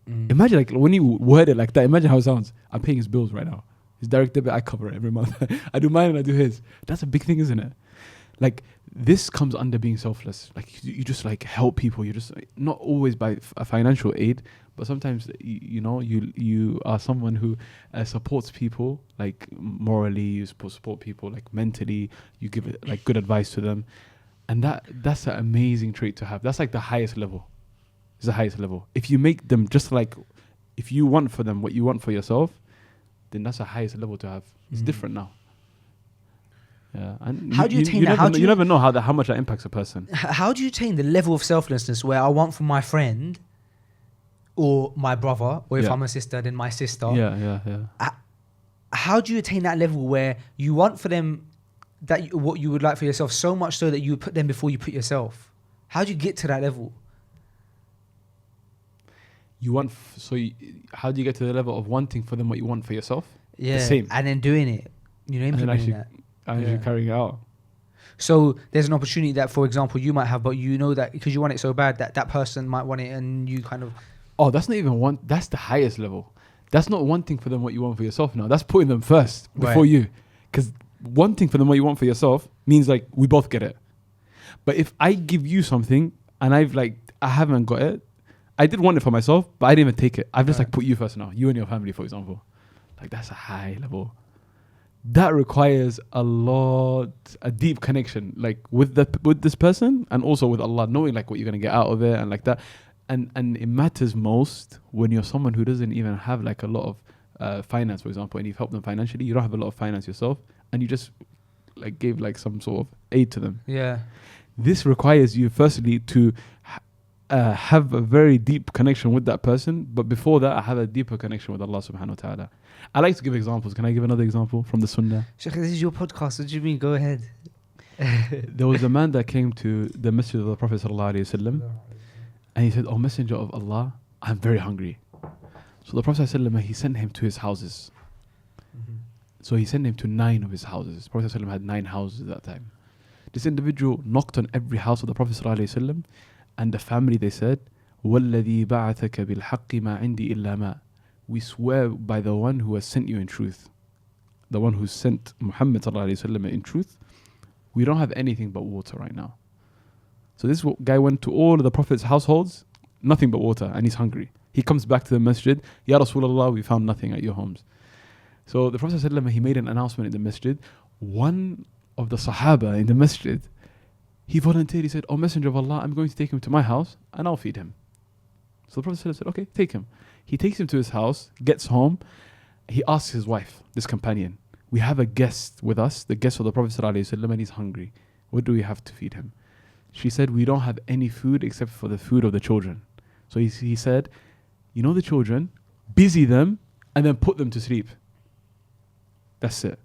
Imagine like when you word it like that. Imagine how it sounds. I'm paying his bills right now. His direct debit, I cover it every month. I do mine and I do his. That's a big thing, isn't it? Like this comes under being selfless. Like you just like help people. You just not always by a financial aid, but sometimes you are someone who supports people like morally. You support people like mentally. You give it like good advice to them, and that's an amazing trait to have. That's like the highest level. It's the highest level. If you make them just like, if you want for them what you want for yourself, then that's the highest level to have. It's different now. Yeah, and how do you attain that? You never know how much that impacts a person. How do you attain the level of selflessness where I want from my friend or my brother, or if I'm a sister, then my sister? Yeah. How do you attain that level where you want for them what you would like for yourself, so much so that you would put them before you put yourself? How do you get to that level? How do you get to the level of wanting for them what you want for yourself? Yeah, the same. and then doing it. Implementing that. Actually carrying it out. So there's an opportunity that, for example, you might have, but you know that because you want it so bad that person might want it, and you kind of. Oh, that's not even one. That's the highest level. That's not wanting for them what you want for yourself. Now that's putting them first before you, because wanting for them what you want for yourself means like we both get it. But if I give you something and I haven't got it, I did want it for myself, but I didn't even take it. I've just like put you first now, you and your family, for example. Like that's a high level. That requires a deep connection, like with this person and also with Allah, knowing like what you're gonna get out of it and like that. And it matters most when you're someone who doesn't even have like a lot of finance, for example, and you've helped them financially. You don't have a lot of finance yourself, and you just like gave like some sort of aid to them. Yeah. This requires you firstly to have a very deep connection with that person, but before that I have a deeper connection with Allah subhanahu wa ta'ala. I like to give examples. Can I give another example from the Sunnah? Sheikh, this is your podcast. What do you mean? Go ahead. There was a man that came to the masjid of the Prophet sallallahu alaihi wasallam, and he said, "Oh, Messenger of Allah, I'm very hungry." So the Prophet sallallahu alaihi wasallam, he sent him to his houses. So he sent him to 9 of his houses. Prophet sallallahu alaihi wasallam had 9 houses at that time. This individual knocked on every house of the Prophet sallallahu alaihi wasallam, and the family, they said, وَالَّذِي بَعَثَكَ بِالْحَقِّ مَا عِنْدِي إِلَّا مَا. We swear by the one who has sent you in truth, the one who sent Muhammad sallallahu alaihi wasallam in truth. We don't have anything but water right now. So this guy went to all of the Prophet's households, nothing but water, and he's hungry. He comes back to the masjid, Ya Rasulullah, we found nothing at your homes. So the Prophet ﷺ, he made an announcement in the masjid. One of the Sahaba in the masjid, he volunteered. He said, "Oh, Messenger of Allah, I'm going to take him to my house and I'll feed him." So the Prophet ﷺ said, "Okay, take him." He takes him to his house, gets home. He asks his wife, this companion, "We have a guest with us, the guest of the Prophet ﷺ, and he's hungry. What do we have to feed him?" She said, "We don't have any food except for the food of the children." So he said, "You know the children, busy them and then put them to sleep. That's it."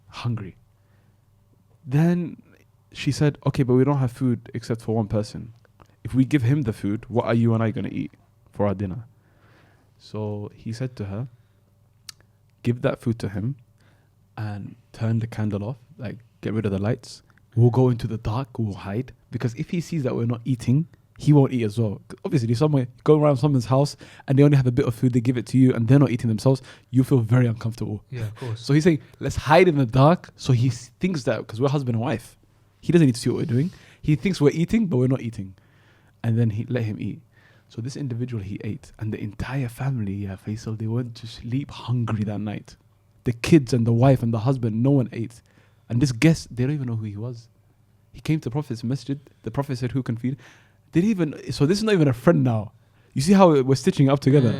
Hungry. Then she said, "Okay, but we don't have food except for one person. If we give him the food, what are you and I going to eat for our dinner?" So he said to her, "Give that food to him and turn the candle off, like get rid of the lights. We'll go into the dark, we'll hide. Because if he sees that we're not eating, he won't eat as well." Obviously, somewhere go around someone's house and they only have a bit of food, they give it to you and they're not eating themselves, you feel very uncomfortable. Yeah, of course. So he's saying, let's hide in the dark. So he thinks that because we're husband and wife, he doesn't need to see what we're doing. He thinks we're eating, but we're not eating. And then he let him eat. So this individual, he ate. And the entire family, Faisal, they went to sleep hungry that night. The kids and the wife and the husband, no one ate. And this guest, they don't even know who he was. He came to the Prophet's masjid. The Prophet said, "Who can feed?" So this is not even a friend now. You see how we're stitching up together?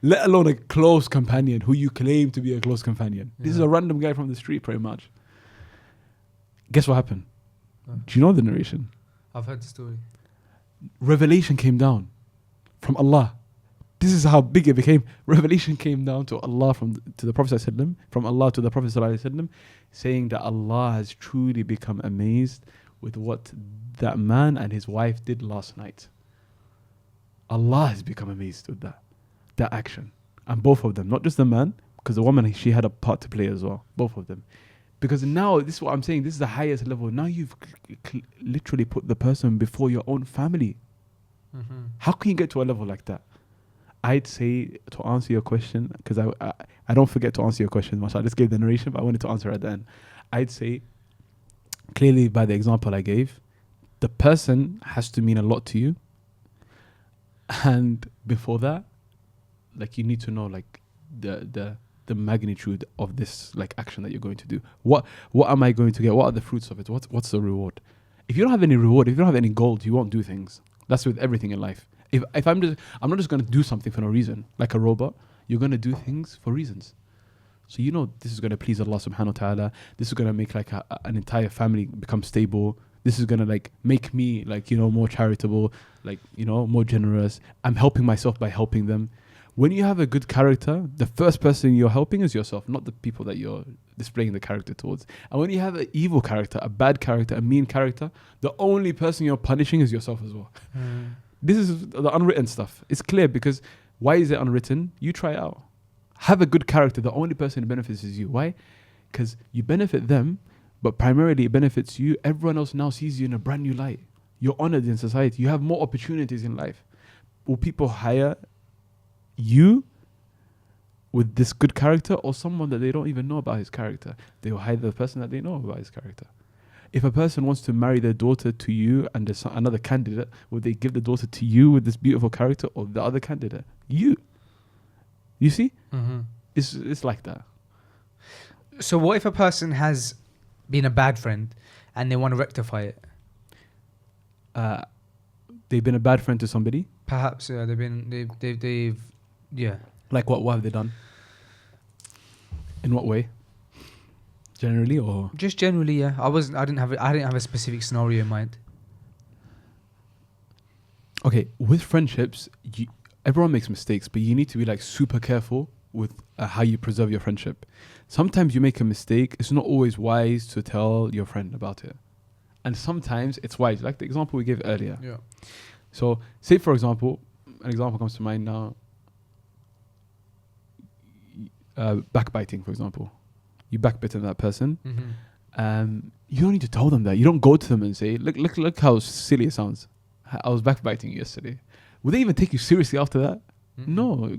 Let alone a close companion who you claim to be a close companion. This is a random guy from the street, pretty much. Guess what happened? Do you know the narration? I've heard the story. Revelation came down from Allah. This is how big it became. Revelation came down to Allah to the Prophet ﷺ, from Allah to the Prophet ﷺ, saying that Allah has truly become amazed with what that man and his wife did last night. Allah has become amazed with that action. And both of them, not just the man, because the woman, she had a part to play as well. Both of them. Because now, this is what I'm saying, this is the highest level. Now you've literally put the person before your own family. How can you get to a level like that? I'd say, to answer your question, because I don't forget to answer your question, mashallah. I just gave the narration, but I wanted to answer at the end. I'd say, clearly by the example I gave, the person has to mean a lot to you. And before that, like, you need to know like the magnitude of this like action that you're going to do. What am I going to get? What are the fruits of it? What's the reward? If you don't have any reward, if you don't have any gold, you won't do things. That's with everything in life. If I'm not just going to do something for no reason, like a robot. You're going to do things for reasons. So you know this is going to please Allah subhanahu wa ta'ala. This is going to make like an entire family become stable. This is going to like make me like, more charitable, like, more generous. I'm helping myself by helping them. When you have a good character, the first person you're helping is yourself, not the people that you're displaying the character towards. And when you have an evil character, a bad character, a mean character, the only person you're punishing is yourself as well. This is the unwritten stuff. It's clear because why is it unwritten? You try it out. Have a good character. The only person who benefits is you. Why? Because you benefit them, but primarily it benefits you. Everyone else now sees you in a brand new light. You're honored in society. You have more opportunities in life. Will people hire you with this good character or someone that they don't even know about his character? They will hire the person that they know about his character. If a person wants to marry their daughter to you and there's another candidate, would they give the daughter to you with this beautiful character or the other candidate? You see? It's like that. So what if a person has been a bad friend and they want to rectify it? They've been a bad friend to somebody? Perhaps, yeah. They've yeah. Like what have they done? In what way? Generally or? Just generally, yeah. I didn't have a specific scenario in mind. Okay, with friendships, everyone makes mistakes, but you need to be like super careful with how you preserve your friendship. Sometimes you make a mistake. It's not always wise to tell your friend about it. And sometimes it's wise, like the example we gave earlier. Yeah. So, say for example, an example comes to mind now. Backbiting, for example. You backbitten that person. You don't need to tell them that. You don't go to them and say, look how silly it sounds. I was backbiting you yesterday. Would they even take you seriously after that? No.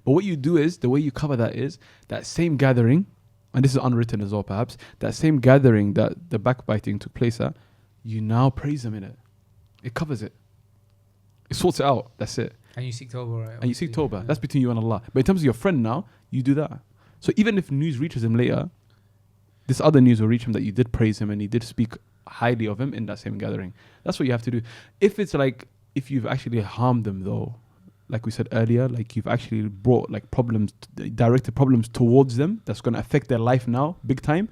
But what you do is, the way you cover that is, that same gathering, and this is unwritten as well perhaps, that same gathering that the backbiting took place at, you now praise them in it. It covers it. It sorts it out. That's it. And you seek Tawbah, right? And you seek Tawbah. That's between you and Allah. But in terms of your friend now, you do that. So even if news reaches him later, this other news will reach him that you did praise him and he did speak highly of him in that same gathering. That's what you have to do. If it's like, if you've actually harmed them though, like we said earlier, like you've actually brought like problems, directed problems towards them, that's going to affect their life now, big time,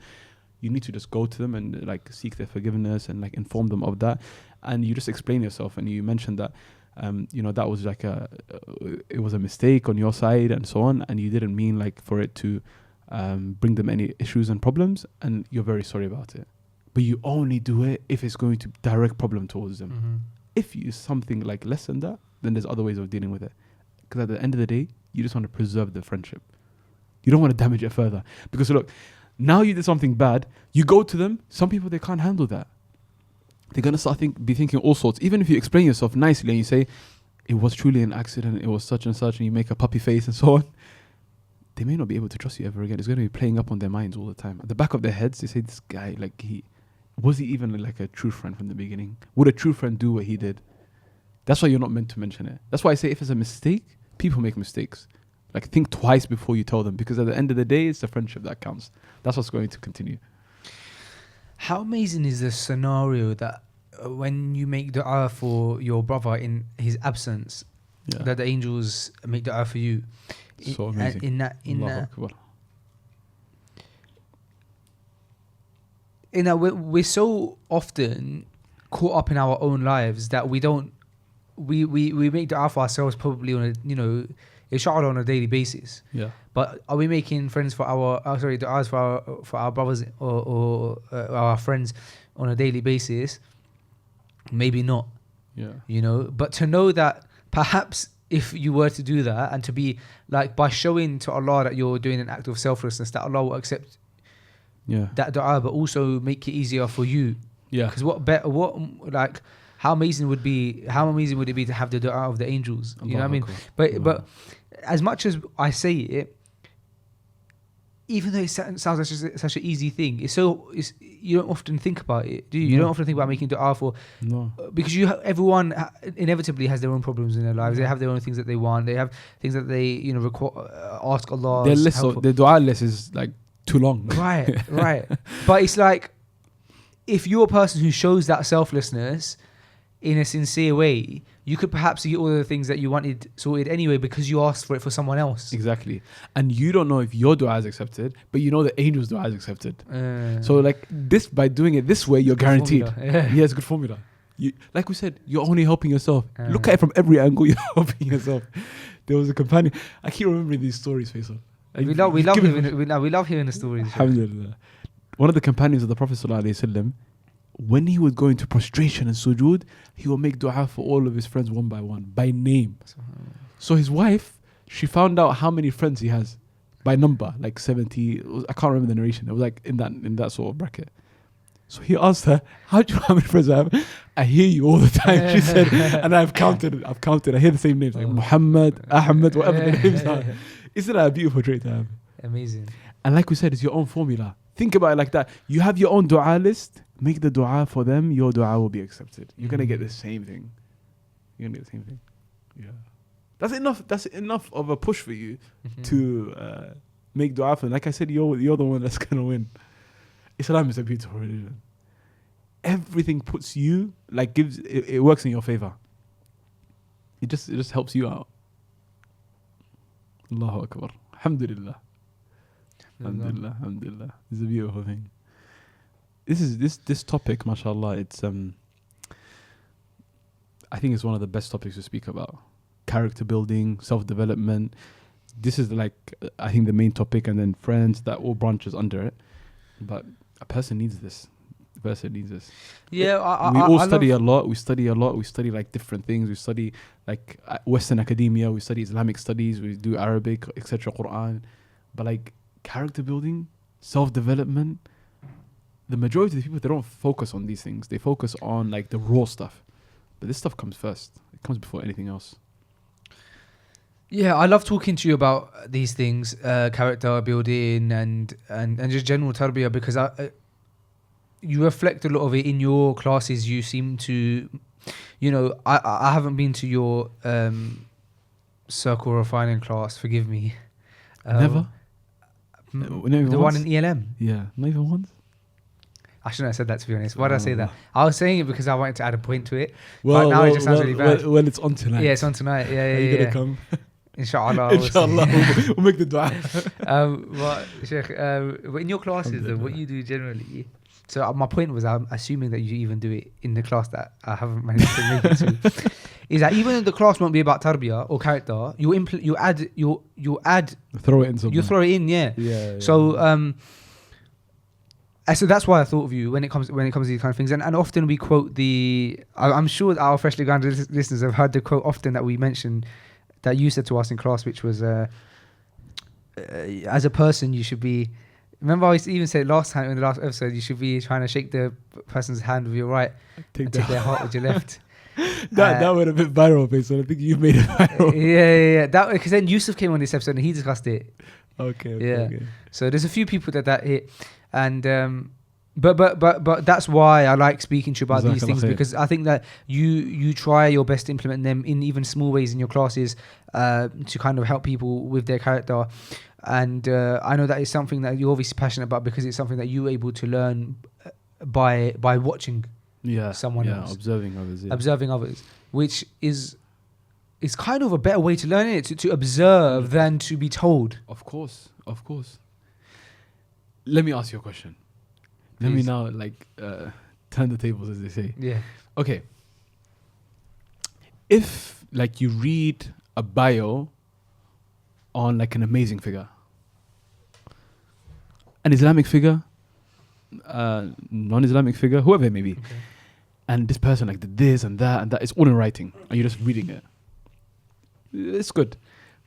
you need to just go to them and like seek their forgiveness and like inform them of that. And you just explain yourself, and you mentioned that, that was like it was a mistake on your side and so on, and you didn't mean like for it to bring them any issues and problems, and you're very sorry about it. But you only do it if it's going to direct problem towards them. If you something like less than that, then there's other ways of dealing with it. Because at the end of the day, you just want to preserve the friendship. You don't want to damage it further. Because look, now you did something bad, you go to them, some people, they can't handle that. They're going to start be thinking all sorts. Even if you explain yourself nicely and you say, it was truly an accident, it was such and such, and you make a puppy face and so on, they may not be able to trust you ever again. It's going to be playing up on their minds all the time. At the back of their heads, they say, this guy, like was he even like a true friend from the beginning? Would a true friend do what he did? That's why you're not meant to mention it. That's why I say if it's a mistake, people make mistakes. Like think twice before you tell them, because at the end of the day, it's the friendship that counts. That's what's going to continue. How amazing is the scenario that when you make dua for your brother in his absence, that the angels make dua for you. So amazing. In that we're so often caught up in our own lives that we make dua for ourselves probably on a inshallah on a daily basis. Yeah. But are we making friends for du'as for our brothers or our friends on a daily basis? Maybe not. Yeah. But to know that perhaps if you were to do that, and to be like, by showing to Allah that you're doing an act of selflessness, that Allah will accept that dua, but also make it easier for you. Yeah. Because how amazing would it be to have the dua of the angels? You know what I mean? But as much as I say it, even though it sounds like such an easy thing, you don't often think about it, do you? You don't often think about making dua for, because everyone inevitably has their own problems in their lives. They have their own things that they want. They have things that they ask Allah. Their dua list is like too long. Right. But it's like, if you're a person who shows that selflessness in a sincere way, you could perhaps get all the things that you wanted sorted anyway, because you asked for it for someone else. Exactly. And you don't know if your dua is accepted, but you know the angel's dua is accepted. So like this, by doing it this way, you're guaranteed. It's a good formula. Like we said, you're only helping yourself. Look at it from every angle, you're helping yourself. There was a companion. I keep remembering these stories, Faisal. We love hearing the stories. Alhamdulillah. One of the companions of the Prophet ﷺ, when he would go into prostration and sujood, he would make dua for all of his friends one by one, by name. So his wife, she found out how many friends he has by number, like 70. I can't remember the narration. It was like in that sort of bracket. So he asked her, how do you know how many friends I have? I hear you all the time, she said, and I've counted. I hear the same names, like Muhammad, Ahmed, whatever the names are. Isn't that a beautiful trait to have? Amazing. And like we said, it's your own formula. Think about it like that. You have your own dua list. Make the dua for them. Your dua will be accepted. You're going to get the same thing. Yeah. That's enough of a push for you to make dua for them. Like I said, you're the one that's going to win. Islam is a beautiful religion. Everything puts you, like it works in your favor. It just helps you out. Allahu Akbar. Alhamdulillah. Alhamdulillah. It's a beautiful thing. This topic, mashallah, it's I think it's one of the best topics to speak about. Character building, self-development. This is like, I think, the main topic, and then friends, that all branches under it. But a person needs this. A person needs this. Yeah, We all study a lot. We study a lot. We study like different things. We study like Western academia. We study Islamic studies. We do Arabic, etc., Quran. But like character building, self-development, the majority of the people, they don't focus on these things. They focus on like the raw stuff. But this stuff comes first. It comes before anything else. Yeah, I love talking to you about these things, character building and just general tarbiyah, because you reflect a lot of it in your classes. You seem to, I haven't been to your circle refining class. Forgive me. Never? The one in ELM. Yeah, not even once. I shouldn't have said that, to be honest. Why did I say that? I was saying it because I wanted to add a point to it. Well, but now it just sounds really bad. Well, it's on tonight. Yeah, it's on tonight. Yeah. Are you going to come? Inshallah. Inshallah. We'll make the dua. But Sheikh, in your classes, though, what you do generally... So my point was, I'm assuming that you even do it in the class that I haven't managed to make it to. Is that even though the class won't be about tarbiyah or character, you add Throw it in somewhere. you throw it in, yeah. Yeah. So so that's why I thought of you when it comes to these kind of things, and often we quote I'm sure our freshly grounded listeners have heard the quote often that we mentioned that you said to us in class, which was as a person you should be. Remember, I even said last time in the last episode, you should be trying to shake the person's hand with your right and take their heart with your left. That would have been viral, based on I think you made it viral. Yeah. That because then Yusuf came on this episode and he discussed it. Okay. So there's a few people that hit, and but that's why I like speaking to you about these things, because I think that you try your best to implement them in even small ways in your classes to kind of help people with their character. And I know that is something that you're obviously passionate about, because it's something that you're able to learn by watching someone else. Observing others, which is kind of a better way to learn it, to observe than to be told. Of course. Let me ask you a question. Let me now turn the tables, as they say. Yeah. Okay. If like you read a bio on like an amazing figure, an Islamic figure, non-Islamic figure, whoever it may be, and this person like did this and that, it's all in writing, and you're just reading it. It's good.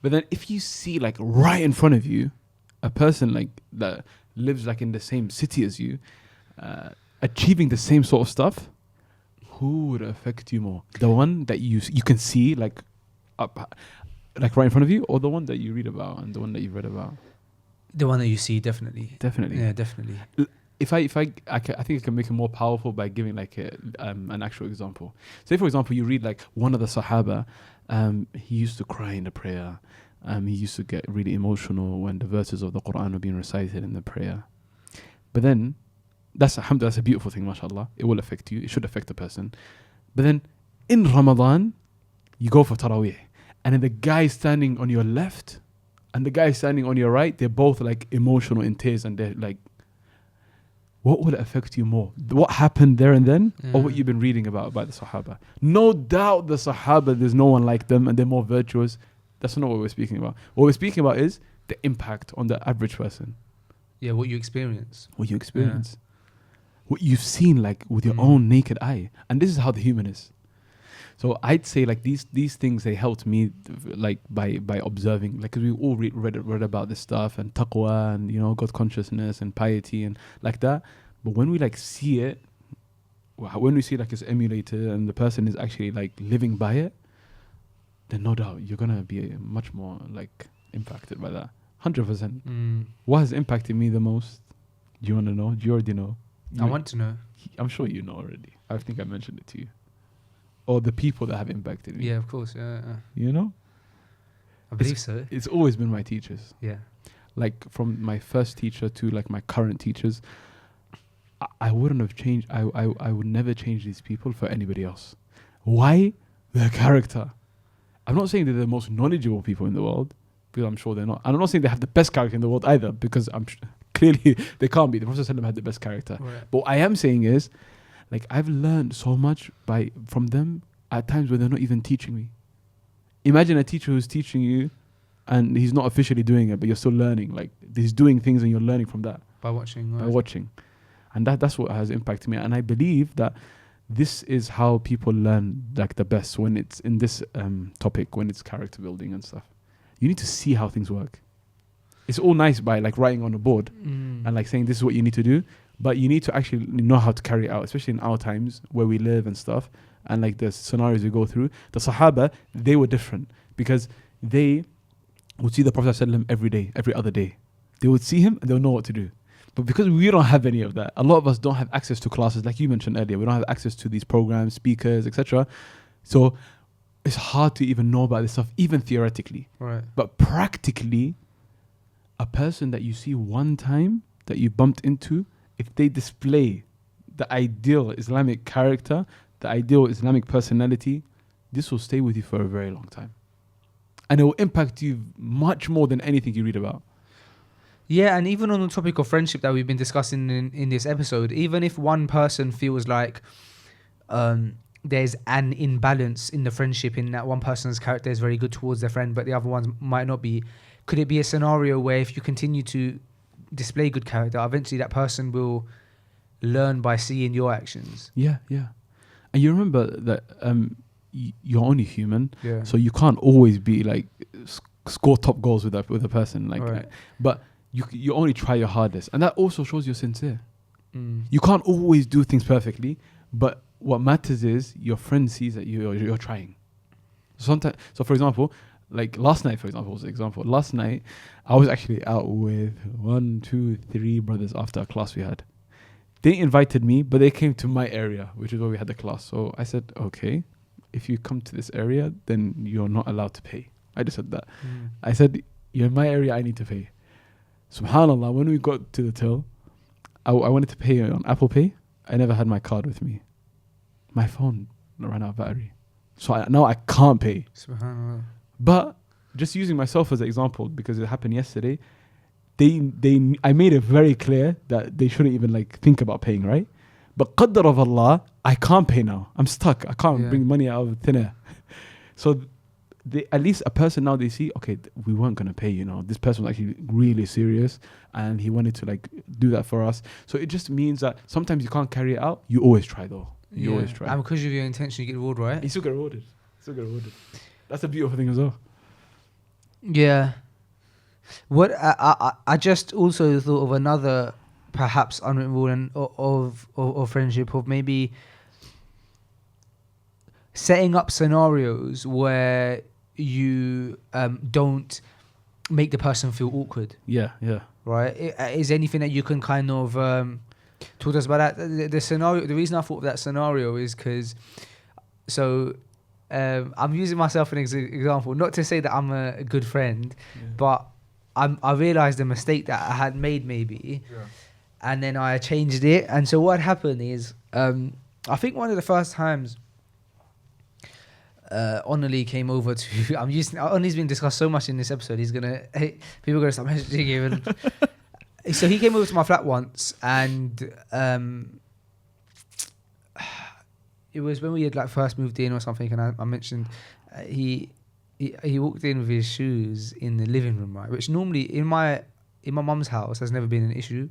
But then if you see like right in front of you a person like that lives like in the same city as you, achieving the same sort of stuff, who would affect you more? The one that you can see like up, like right in front of you, or the one that you read about and the one that you've read about? The one that you see, definitely. Yeah, definitely. If I think I can make it more powerful by giving like an actual example. Say for example, you read like one of the Sahaba, he used to cry in the prayer. He used to get really emotional when the verses of the Quran were being recited in the prayer. But then, that's a beautiful thing, mashallah. It will affect you. It should affect the person. But then, in Ramadan, you go for Taraweeh. And then the guy standing on your left and the guy standing on your right, they're both like emotional in tears, and they're like, what will affect you more? What happened there and then, or what you've been reading about the Sahaba? No doubt the Sahaba, there's no one like them and they're more virtuous. That's not what we're speaking about. What we're speaking about is the impact on the average person. Yeah, what you experience. What you've seen like with your own naked eye. And this is how the human is. So I'd say like these things, they helped me like by observing, like, cause we all read about this stuff and taqwa and, God consciousness and piety and like that. But when we like see it, when we see like it's emulated and the person is actually like living by it, then no doubt you're gonna be much more like impacted by that. 100%. What has impacted me the most? Do you want to know? Do you already know? I want to know. I'm sure you know already. I think I mentioned it to you. Or the people that have impacted me. Yeah, of course. Yeah. You know? I believe so. It's always been my teachers. Yeah. Like from my first teacher to like my current teachers, I wouldn't have changed. I would never change these people for anybody else. Why? Their character. I'm not saying they're the most knowledgeable people in the world, because I'm sure they're not. And I'm not saying they have the best character in the world either, because clearly they can't be. The Prophet ﷺ had the best character. Right. But what I am saying is, like, I've learned so much from them at times where they're not even teaching me. Imagine a teacher who's teaching you and he's not officially doing it, but you're still learning. Like, he's doing things and you're learning from that. By watching. By watching. And that's what has impacted me. And I believe that this is how people learn like the best when it's in this topic, when it's character building and stuff. You need to see how things work. It's all nice by like writing on a board and like saying this is what you need to do, but you need to actually know how to carry it out, especially in our times where we live and stuff, and like the scenarios we go through. The Sahaba, they were different because they would see the Prophet ﷺ every day, every other day. They would see him and they'll know what to do. But because we don't have any of that, a lot of us don't have access to classes like you mentioned earlier. We don't have access to these programs, speakers, etc. So it's hard to even know about this stuff, even theoretically. Right. But practically, a person that you see one time that you bumped into, if they display the ideal Islamic character, the ideal Islamic personality, this will stay with you for a very long time. And it will impact you much more than anything you read about. Yeah, and even on the topic of friendship that we've been discussing in this episode, even if one person feels like there's an imbalance in the friendship, in that one person's character is very good towards their friend, but the other ones might not be, could it be a scenario where if you continue to display good character, eventually that person will learn by seeing your actions? Yeah, yeah. And you remember that you're only human, Yeah. so you can't always be like score top goals with a person. Like, Right. but you only try your hardest, and that also shows you're sincere. Mm. You can't always do things perfectly, but what matters is your friend sees that you're trying. Sometimes, so for example, like last night, last night I was actually out with 1, 2, 3 brothers after a class we had. They invited me, but they came to my area, which is where we had the class. So I said, okay, if you come to this area, then you're not allowed to pay. I just said that. I said, you're in my area, I need to pay. SubhanAllah, when we got to the till, I wanted to pay on Apple Pay. I never had my card with me. My phone ran out of battery. So now I can't pay. SubhanAllah. But just using myself as an example, because it happened yesterday, I made it very clear that they shouldn't even like think about paying, right? But qadr of Allah, I can't pay now. I'm stuck. I can't bring money out of thin air. So at least a person now they see, okay, we weren't going to pay, this person was actually really serious and he wanted to like do that for us. So it just means that sometimes you can't carry it out. You always try though. You always try. And because of your intention, you get rewarded, right? You still get rewarded. That's a beautiful thing as well. Yeah. What I just also thought of another perhaps unwritten rule of friendship, of maybe setting up scenarios where you don't make the person feel awkward. Yeah. Right? Is anything that you can kind of talk to us about that? The scenario. The reason I thought of that scenario is because I'm using myself as an example, not to say that I'm a good friend, but I realised a mistake that I had made maybe, and then I changed it. And so what happened is, I think one of the first times Onali came over to, Onali's been discussed so much in this episode, people are gonna start messaging him. And so he came over to my flat once, and it was when we had like first moved in or something, and I mentioned he walked in with his shoes in the living room, right? Which normally in my mum's house has never been an issue,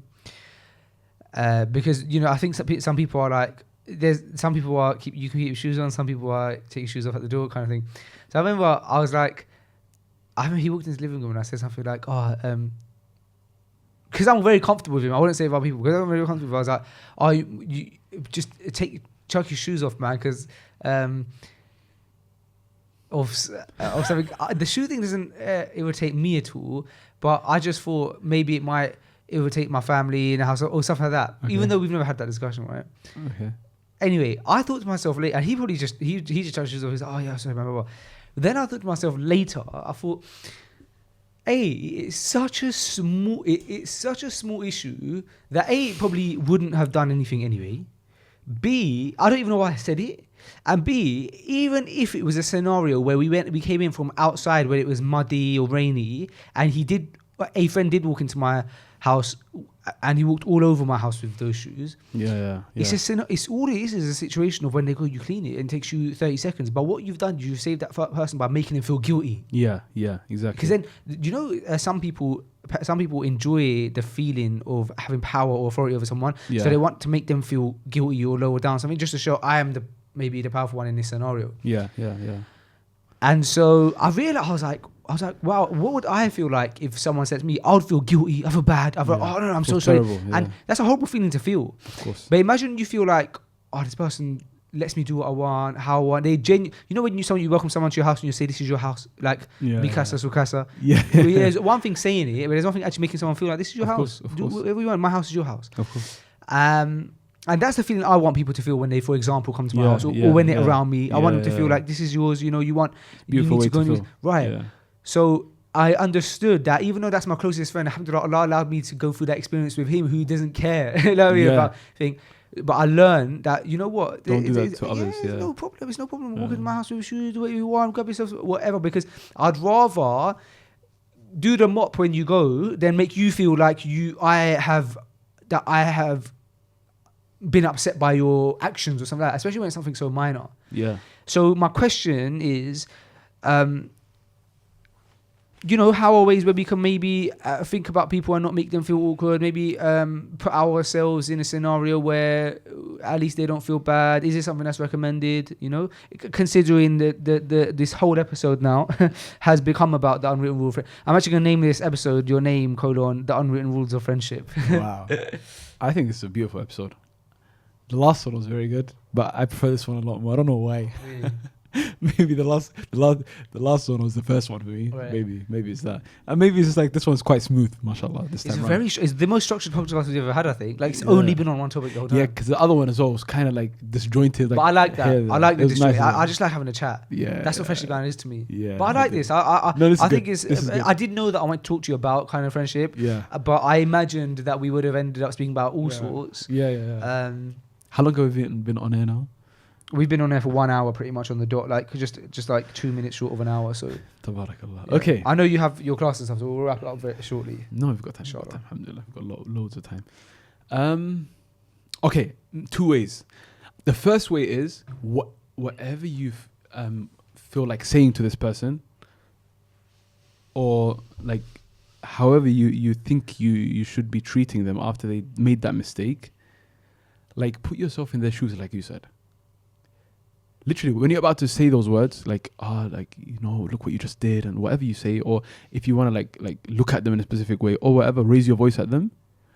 because I think some people are like, some people are you can keep your shoes on, some people are take your shoes off at the door kind of thing. So I remember I was like, he walked in his living room and I said something like, because I'm very comfortable with him. I wouldn't say about people, because I'm very comfortable. I was like, you just chuck your shoes off, man, because of something. The shoe thing doesn't irritate me at all, but I just thought maybe it might irritate my family in the house or stuff like that. Okay. Even though we've never had that discussion, right? Okay. Anyway, I thought to myself later, and he probably just he just chucked his shoes off. He's like, oh yeah, sorry, blah, blah, blah. But then I thought to myself later, I thought, A, it's such a small issue that A, it probably wouldn't have done anything anyway. B, I don't even know why I said it. And B, even if it was a scenario where we came in from outside where it was muddy or rainy, and a friend did walk into my house, and he walked all over my house with those shoes. Yeah. It's all it is a situation of when they go, you clean it, and it takes you 30 seconds. But what you've done, you've saved that person by making them feel guilty. Yeah, exactly. Because then, you know, some people enjoy the feeling of having power or authority over someone, Yeah. so they want to make them feel guilty or lower down something, just to show I am maybe the powerful one in this scenario. Yeah. And so I realized, I was like, wow, what would I feel like if someone said to me, I would feel guilty, I feel bad, I feel, oh no, I'm so sorry. Terrible, yeah. And that's a horrible feeling to feel. Of course. But imagine you feel like, oh, this person lets me do what I want, how I want. You know, when you welcome someone to your house and you say, this is your house, like, mi casa, su casa. Yeah. There's one thing saying it, but there's one thing actually making someone feel like, this is your house. Of Do course. whatever you want. My house is your house. Of course. And that's the feeling I want people to feel when they, for example, come to my Yeah, house or yeah, when they're yeah. around me. I want them to Yeah, feel yeah. like this is yours. You know, you Beautiful need way to go to and feel. right. Yeah. So I understood that even though that's my closest friend, alhamdulillah, Allah allowed me to go through that experience with him, who doesn't care you know, Yeah. about thing. But I learned that, you know what? Don't do that to others, yeah. It's no problem. It's no problem. Walk in my house with shoes, do what you want, grab yourself, whatever. Because I'd rather do the mop when you go than make you feel like I have been upset by your actions or something like that, especially when it's something so minor. Yeah. So my question is, you know, how are ways where we can maybe think about people and not make them feel awkward, maybe put ourselves in a scenario where at least they don't feel bad? Is it something that's recommended? You know, considering this whole episode now has become about the unwritten rule of friendship. I'm actually going to name this episode, your name, the unwritten rules of friendship. Wow. I think this is a beautiful episode. The last one was very good, but I prefer this one a lot more. I don't know why. Maybe the last one was the first one for me. Right. Maybe it's that, and maybe it's just like this one's quite smooth, mashallah. This It's time round. it's the most structured podcast we've ever had, I think. Like, it's Yeah. only been on one topic the whole time. Yeah, because the other one as well was kind of like disjointed. Like, But I like that. here, I like it the was distract. nice, I just like having a chat. Yeah, That's what freshly grounded is to me. Yeah, But I like do. this. No, this is I think good. it's. This is good. I didn't know that I might talk to you about kind of friendship. Yeah. But I imagined that we would have ended up speaking about all Yeah. sorts. Yeah. How long have we been on air now? We've been on there for 1 hour, pretty much on the dot. Like just like 2 minutes short of an hour. So Tabarakallah. yeah. Okay. I know you have your class and stuff, so we'll wrap it up very shortly. No, we've got time. Inshallah. Alhamdulillah, we've got loads of time. Okay, 2 ways. The first way is whatever you feel like saying to this person, or like however you think you should be treating them after they made that mistake. Like, put yourself in their shoes, like you said. Literally, when you're about to say those words, like, like, you know, look what you just did, and whatever you say, or if you want to like look at them in a specific way, or whatever, raise your voice at them.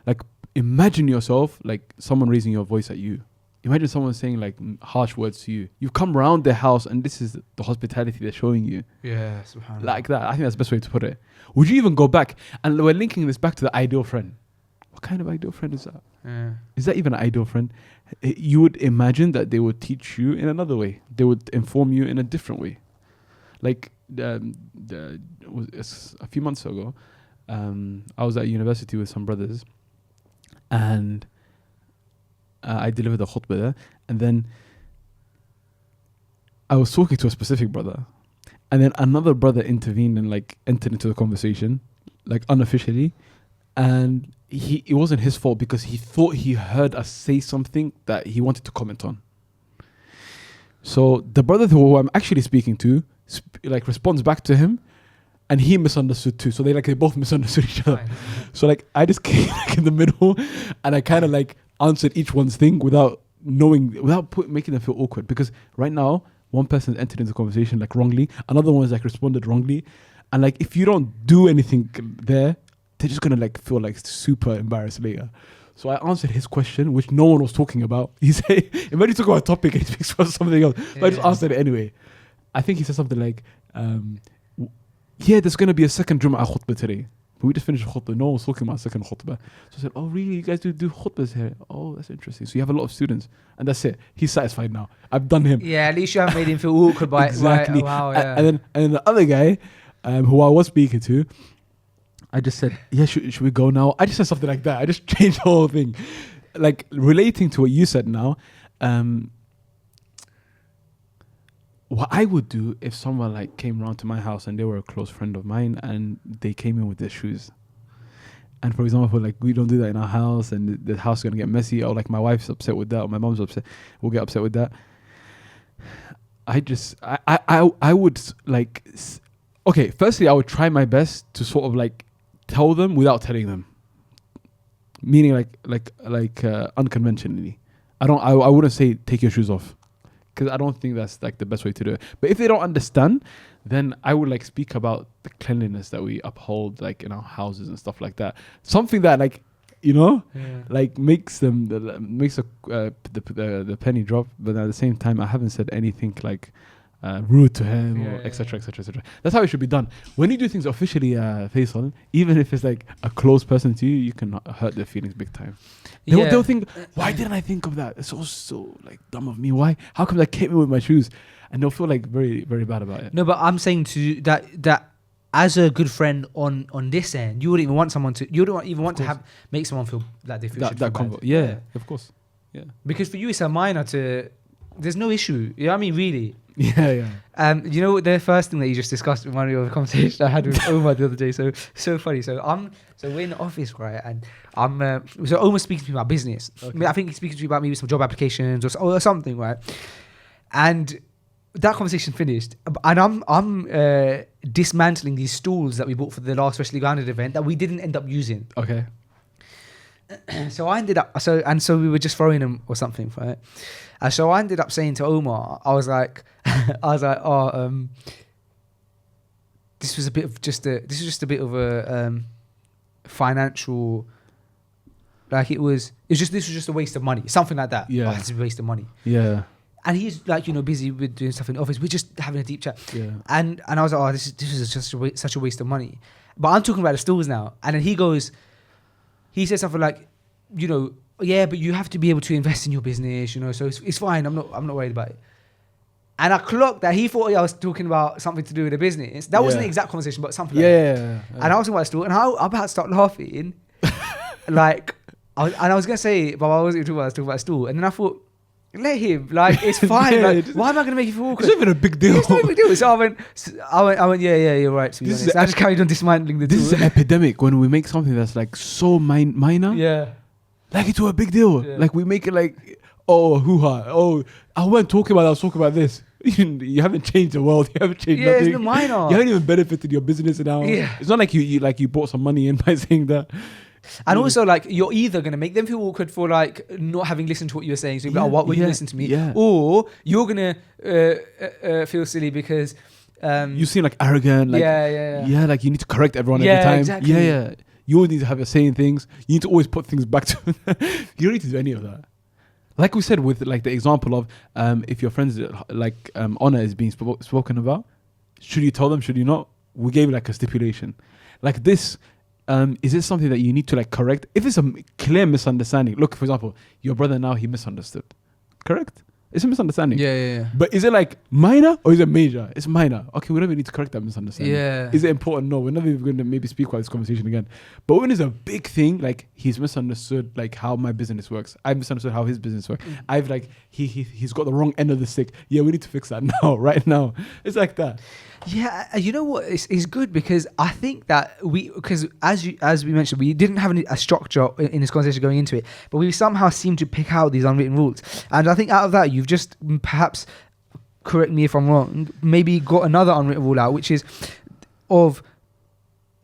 Like, imagine yourself like someone raising your voice at you. Imagine someone saying like harsh words to you. You've come round their house, and this is the hospitality they're showing you. Yeah, subhanAllah. Like that. I think that's the best way to put it. Would you even go back? And we're linking this back to the ideal friend. What kind of ideal friend is that? Yeah. Is that even an ideal friend? You would imagine that they would teach you in another way. They would inform you in a different way. Like a few months ago, I was at university with some brothers, and I delivered a khutbah there. And then I was talking to a specific brother, and then another brother intervened and like entered into the conversation, like unofficially, and it wasn't his fault because he thought he heard us say something that he wanted to comment on. So the brother who I'm actually speaking to like responds back to him, and he misunderstood too. So they both misunderstood each other. Fine. So like I just came like in the middle, and I kind of like answered each one's thing without making them feel awkward, because right now one person entered into the conversation like wrongly, another one is like responded wrongly, and like if you don't do anything there, they're just gonna like feel like super embarrassed later. So I answered his question, which no one was talking about. He said, imagine talking about a topic and he speaks about something else. But I just answered it anyway. I think he said something like, yeah, there's gonna be a second Jum'ah khutbah today. But we just finished khutbah. No one was talking about a second khutbah. So I said, oh really? You guys do khutbahs here? Oh, that's interesting. So you have a lot of students. And that's it. He's satisfied now. I've done him. Yeah, at least you haven't made him feel awkward by Exactly. Right, wow, yeah. And then the other guy, who I was speaking to, I just said, yeah, should we go now? I just said something like that. I just changed the whole thing. Like, relating to what you said now, what I would do if someone like came around to my house and they were a close friend of mine and they came in with their shoes, and for example, like we don't do that in our house, and the house is gonna get messy, or like my wife's upset with that, or my mom's upset, we'll get upset with that. I would okay. Firstly, I would try my best to sort of like tell them without telling them, meaning like unconventionally. I wouldn't say take your shoes off, because I don't think that's like the best way to do it. But if they don't understand, then I would like speak about the cleanliness that we uphold like in our houses and stuff like that. Something that like, you know, like makes the penny drop. But at the same time, I haven't said anything like rude to him or etc. etc. That's how it should be done. When you do things officially, Faisal, even if it's like a close person to you, you can hurt their feelings big time. They'll think, why didn't I think of that? It's so like dumb of me. Why? How come that came in with my shoes? And they'll feel like very, very bad about it. No, but I'm saying to you that as a good friend on this end, you wouldn't even want someone to. You wouldn't even want to make someone feel like they feel that comfort. Yeah, of course. Yeah. Because for you, it's a minor to. There's no issue. You know what I mean? Really. Yeah. You know what the first thing that you just discussed in one of the conversations I had with Omar the other day. So funny. So we're in the office, right? And so Omar's speaking to me about business. Okay. I think he's speaking to me about maybe some job applications or something, right? And that conversation finished, and I'm dismantling these stools that we bought for the last Freshly Grounded event that we didn't end up using. Okay. So I ended up so we were just throwing them or something, right? So I ended up saying to Omar, I was like, this was just a bit of a financial, like this was just a waste of money, something like that. Yeah, it's a waste of money. Yeah. And he's like, busy with doing stuff in the office. We're just having a deep chat. Yeah. And I was like, this is just such a waste of money. But I'm talking about the stools now. And then he said something like, yeah, but you have to be able to invest in your business, so it's fine. I'm not worried about it. And I clocked that he thought I was talking about something to do with the business. That wasn't the exact conversation, but something like that. Yeah. And I was talking about the stool, and I'm about to start laughing. Like, I was going to say, but I wasn't talking about the stool. And then I thought, let him, like, it's fine. Like, why am I going to make you feel awkward? It's not even a big deal. It's not a big deal. So I went, yeah, you're right. To be honest. I just carried on dismantling the tool. This is an epidemic when we make something that's like so minor. Yeah. Like it's a big deal. Yeah. Like we make it like, oh, hoo-ha. Oh, I wasn't talking about that. I was talking about this. You haven't changed the world. You haven't changed nothing. It's the minor. You haven't even benefited your business now. Yeah. It's not like you brought some money in by saying that. And also, like, you're either going to make them feel awkward for, like, not having listened to what you were saying. So you're like, what would you listen to me? Yeah. Or you're going to feel silly because... you seem, like, arrogant. Like, yeah, like, you need to correct everyone every time. Exactly. Yeah. You always need to have your saying things. You need to always put things back to... You don't need to do any of that. Like we said with, like, the example of if your friends, like, honor is being spoken about, should you tell them, should you not? We gave, like, a stipulation. Like, this... is it something that you need to like correct? If it's a clear misunderstanding, look, for example, your brother now, he misunderstood. Correct? It's a misunderstanding. Yeah. But is it like minor or is it major? It's minor. Okay, we don't even need to correct that misunderstanding. Yeah. Is it important? No, we're never even going to maybe speak about this conversation again. But when it's a big thing, like he's misunderstood like how my business works. I misunderstood how his business works. I've like, he's got the wrong end of the stick. Yeah, we need to fix that now, right now. It's like that. Yeah, you know what? It's good because I think that because as we mentioned, we didn't have a structure in this conversation going into it, but we somehow seem to pick out these unwritten rules. And I think out of that, you've just perhaps, correct me if I'm wrong, maybe got another unwritten rule out, which is of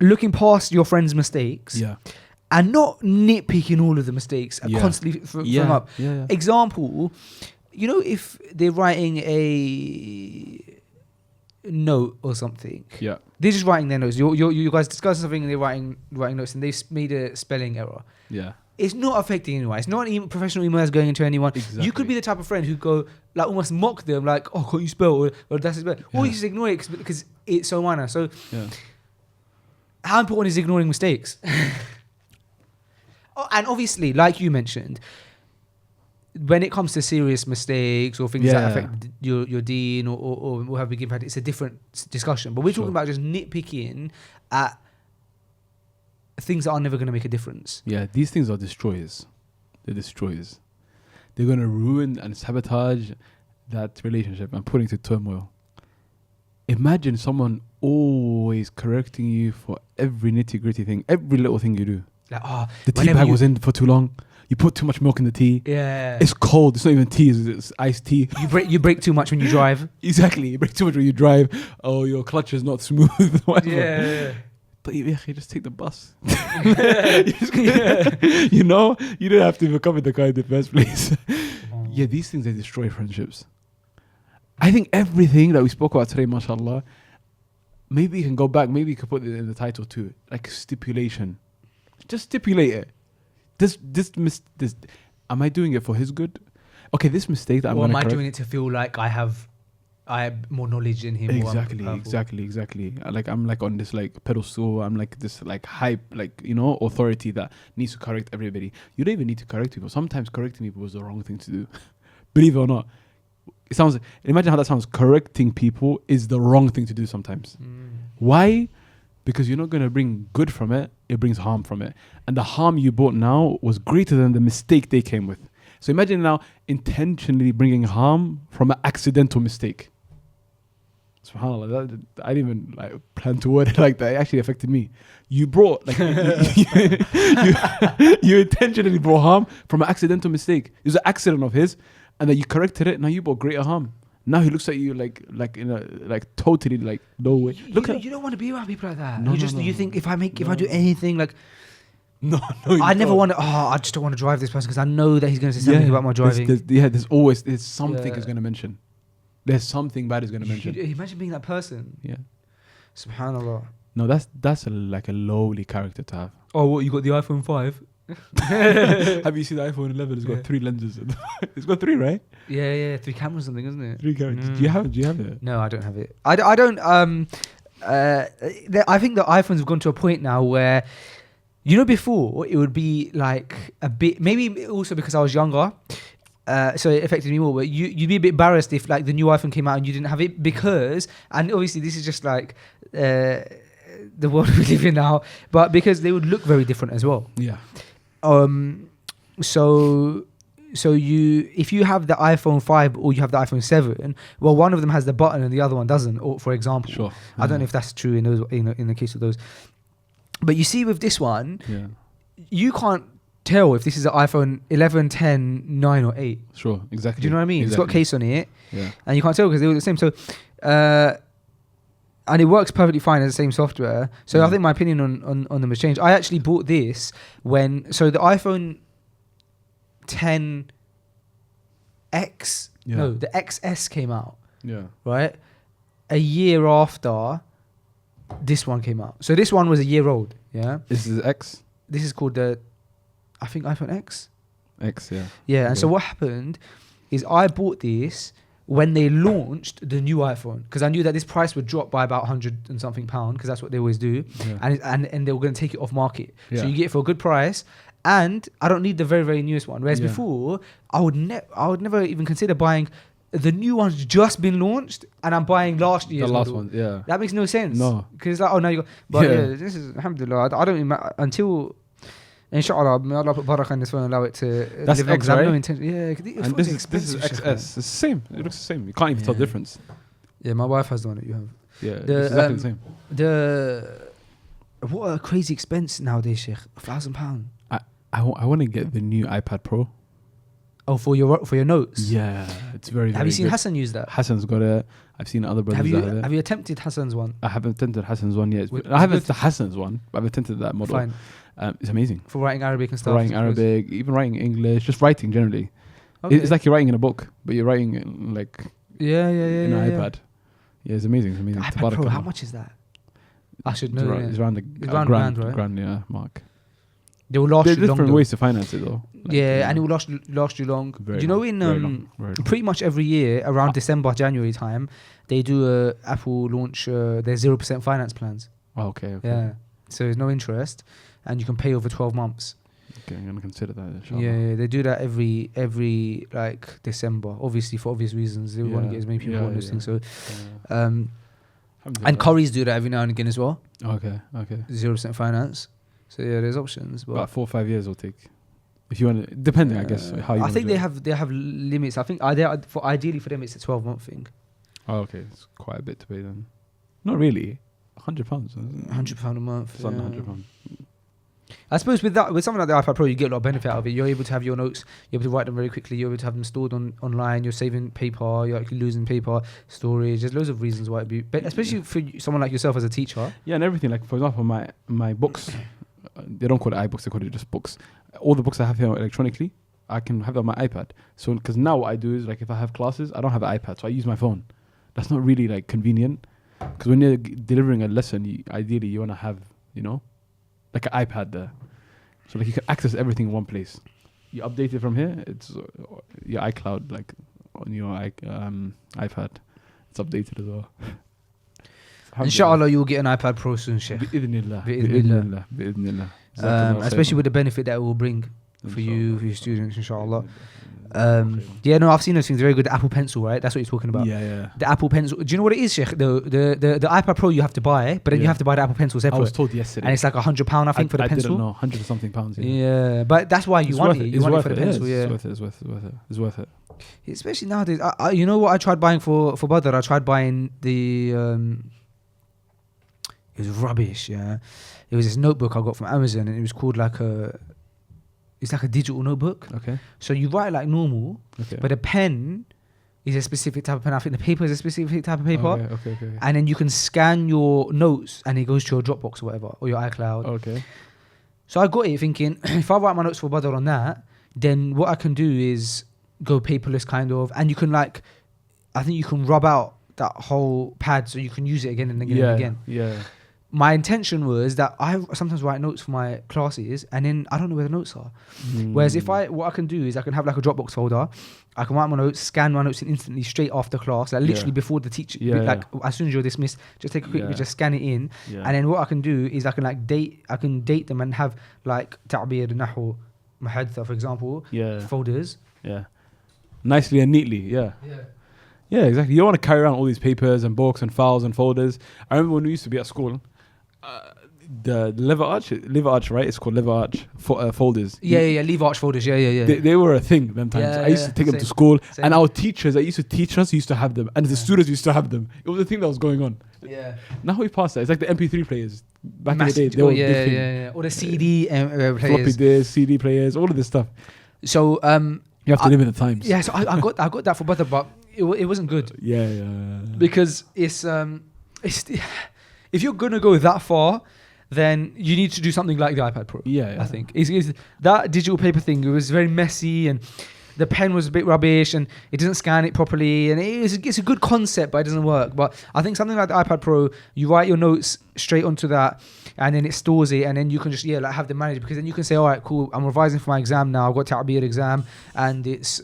looking past your friend's mistakes. Yeah. And not nitpicking all of the mistakes and constantly throwing them up. Yeah. Example, if they're writing a note or something, they're just writing their notes. You guys discussing something and they're writing notes and they've made a spelling error. Yeah. It's not affecting anyone. It's not an professional email that's going into anyone. Exactly. You could be the type of friend who go like almost mock them, like, "Oh, can't you spell?" or "That's spell," or you just ignore it because it's so minor. So, how important is ignoring mistakes? And obviously, like you mentioned, when it comes to serious mistakes or things that affect your deen or have big impact, it's a different discussion. But we're talking about just nitpicking at things that are never going to make a difference. Yeah, these things are destroyers. They're destroyers. They're going to ruin and sabotage that relationship and put it into turmoil. Imagine someone always correcting you for every nitty-gritty thing, every little thing you do. Like, oh, The tea whenever bag you- was in for too long. You put too much milk in the tea. Yeah. It's cold. It's not even tea. It's iced tea. You break too much when you drive. Exactly. You break too much when you drive. Oh, your clutch is not smooth. Whatever. Yeah. But you just take the bus. You know, you don't have to become in the car in the first place. Yeah, these things, they destroy friendships. I think everything that we spoke about today, mashallah, maybe you can go back, maybe you could put it in the title too, like stipulation. Just stipulate it. This, am I doing it for his good? Okay, this mistake that I'm Or going am to I correct. doing it to feel like I have more knowledge in him? or I'm powerful? Exactly. Like I'm like on this like pedestal. I'm like this like hype, like, you know, authority that needs to correct everybody. You don't even need to correct people. Sometimes correcting people is the wrong thing to do. Believe it or not. It sounds. Imagine how that sounds. Correcting people is the wrong thing to do sometimes. Why? Because you're not going to bring good from it. It brings harm from it. And the harm you brought now was greater than the mistake they came with. So imagine now intentionally bringing harm from an accidental mistake. SubhanAllah, I didn't even like plan to word it like that. It actually affected me. You brought like you intentionally brought harm from an accidental mistake. It was an accident of his, and then you corrected it. Now you brought greater harm. Now he looks at you like in a like totally like no way. You don't want to be around people like that. No, You think if I do anything like no, I never want to. Oh, I just don't want to drive this person because I know that he's going to say something about my driving. There's always something he's going to mention. There's something bad he's going to mention. Imagine being that person. Yeah. Subhanallah. No, that's like a lowly character to have. Oh, what, you got the iPhone 5? Have you seen the iPhone 11? It's got 3 lenses. It's got 3, right? Yeah, 3 cameras, something, isn't it? 3 cameras. Do you have it? No, I don't have it. I don't. I think the iPhones have gone to a point now where, you know, before it would be like a bit. Maybe also because I was younger. So it affected me more. But you'd be a bit embarrassed if like the new iPhone came out and you didn't have it because, and obviously this is just like the world we live in now. But because they would look very different as well. Yeah. So if you have the iPhone 5 or you have the iPhone 7, well, one of them has the button and the other one doesn't. Or for example, Sure. I don't know if that's true in those in the case of those. But you see with this one, you can't tell if this is an iPhone 11, 10, 9 or 8. Sure, exactly. Do you know what I mean? Exactly. It's got case on it, Yeah. and you can't tell because they're all the same. So, and it works perfectly fine as the same software. So I think my opinion on them has changed. I actually bought this the iPhone 10X, the XS came out. Yeah. Right? A year after this one came out. So this one was a year old. Yeah. This is X? This is called I think iPhone X. X, yeah. Yeah, and so what happened is I bought this when they launched the new iPhone because I knew that this price would drop by about 100 and something pound because that's what they always do, and they were going to take it off market. So you get it for a good price, and I don't need the very, very newest one. Whereas before, I would never even consider buying the new one's just been launched, and I'm buying last year's. The last one, yeah. That makes no sense. No, because like, oh no, you got. But this is alhamdulillah. I don't even until. Inshallah, may Allah put barakah in this phone and allow it to that's live X, on. right? No intention. Yeah, and this is XS. It's the same. It looks the same. You can't even tell the difference. Yeah, my wife has the one that you have. Yeah, it's exactly the same. What a crazy expense nowadays, Sheikh. £1,000. I want to get the new iPad Pro. Oh, for your notes. Yeah, it's very. Have you seen good. Hassan use that? Hassan's got it. I've seen other brothers. Have you attempted Hassan's one? I haven't attempted Hassan's one yet. I haven't the Hassan's one, but I've attempted that model. Fine. It's amazing. For writing Arabic and stuff. For writing Arabic, even writing English, just writing generally. Okay. It's like you're writing in a book, but you're writing in like in an iPad. Yeah, it's amazing. It's amazing. iPad Pro, how much is that? I should know. It's around grand, right? Grand, mark. They will last you long. There's different ways to finance it though. Like, and it will last you long. Very you know, long, pretty much every year around December, January time, they do Apple launch their 0% finance plans. Oh, okay. Yeah, so there's no interest, and you can pay over 12 months. Okay, I'm gonna consider that. Inshallah. Yeah, they do that every like December. Obviously, for obvious reasons, they want to get as many people on those things. So, and Currys do that every now and again as well. Okay. 0% finance. So yeah, there's options. But about 4 or 5 years will take. If you want, depending, I guess, how you. I think they have limits. I think ideally for them it's a 12-month thing. Oh, okay, it's quite a bit to pay then. Not really. £100. £100 a month. It's under £100. I suppose with something like the iPad Pro, you get a lot of benefit out of it. You're able to have your notes, you're able to write them very quickly, you're able to have them stored online, you're saving paper, you're actually losing paper, storage. There's loads of reasons why it'd be, but especially for someone like yourself as a teacher. Yeah, and everything. Like, for example, my books, they don't call it iBooks, they call it just books. All the books I have here electronically, I can have them on my iPad. So, because now what I do is, like, if I have classes, I don't have an iPad, so I use my phone. That's not really, like, convenient. Because when you're delivering a lesson, ideally you want to have, like an iPad there. So, like, you can access everything in one place. You update it from here, it's your iCloud, like, on your iPad. It's updated as well. Inshallah, you'll get an iPad Pro soon, Sheikh. Bi'idhnillah. Especially with the benefit that it will bring for you, for your students, inshallah. Yeah, no, I've seen those things. Very good. The Apple Pencil, right? That's what you're talking about. Yeah. The Apple Pencil. Do you know what it is, Sheikh? The iPad Pro you have to buy, but then you have to buy the Apple Pencil separate. I was told yesterday. And it's like £100, I think, for the pencil. I didn't know, 100 something pounds. Yeah, but that's why you want it. You want it for the pencil, yeah. It's worth it. Especially nowadays. You know what I tried buying for Badr? I tried buying the... it was rubbish, yeah. It was this notebook I got from Amazon, and it was called like a... It's like a digital notebook. Okay. So you write like normal, but the pen is a specific type of pen. I think the paper is a specific type of paper. Okay. And then you can scan your notes and it goes to your Dropbox or whatever, or your iCloud. Okay. So I got it thinking, if I write my notes for Badr on that, then what I can do is go paperless kind of. And you can I think you can rub out that whole pad so you can use it again and again and again. Yeah. My intention was that I sometimes write notes for my classes and then I don't know where the notes are. Whereas what I can do is I can have like a Dropbox folder. I can write my notes, scan my notes instantly straight after class, like literally before the teacher, as soon as you're dismissed, just take a quick picture, scan it in. Yeah. And then what I can do is I can date them and have like ta'bir, nahu, muhadtha, for example, folders. Yeah. Nicely and neatly, Yeah, exactly. You don't want to carry around all these papers and books and files and folders. I remember when we used to be at school, the lever arch, right? It's called lever arch folders. Yeah, lever arch folders. Yeah. They were a thing them times. I used to take them to school, and our teachers that used to teach us used to have them, and the students used to have them. It was a thing that was going on. Yeah. Now we passed that. It's like the MP3 players. Back in the day, they were big thing. Yeah. Or the CD players. Floppy disks, CD players, all of this stuff. So you have to live in the times. Yeah, so I got that for Badr, but it wasn't good. Yeah. Because it's if you're gonna go that far, then you need to do something like the iPad Pro. Yeah. I think it's that digital paper thing. It was very messy, and the pen was a bit rubbish, and it doesn't scan it properly, and it's a good concept, but it doesn't work. But I think something like the iPad Pro, you write your notes straight onto that, and then it stores it, and then you can just have them managed, because then you can say, all right, cool, I'm revising for my exam now. I've got Ta'bir exam, and it's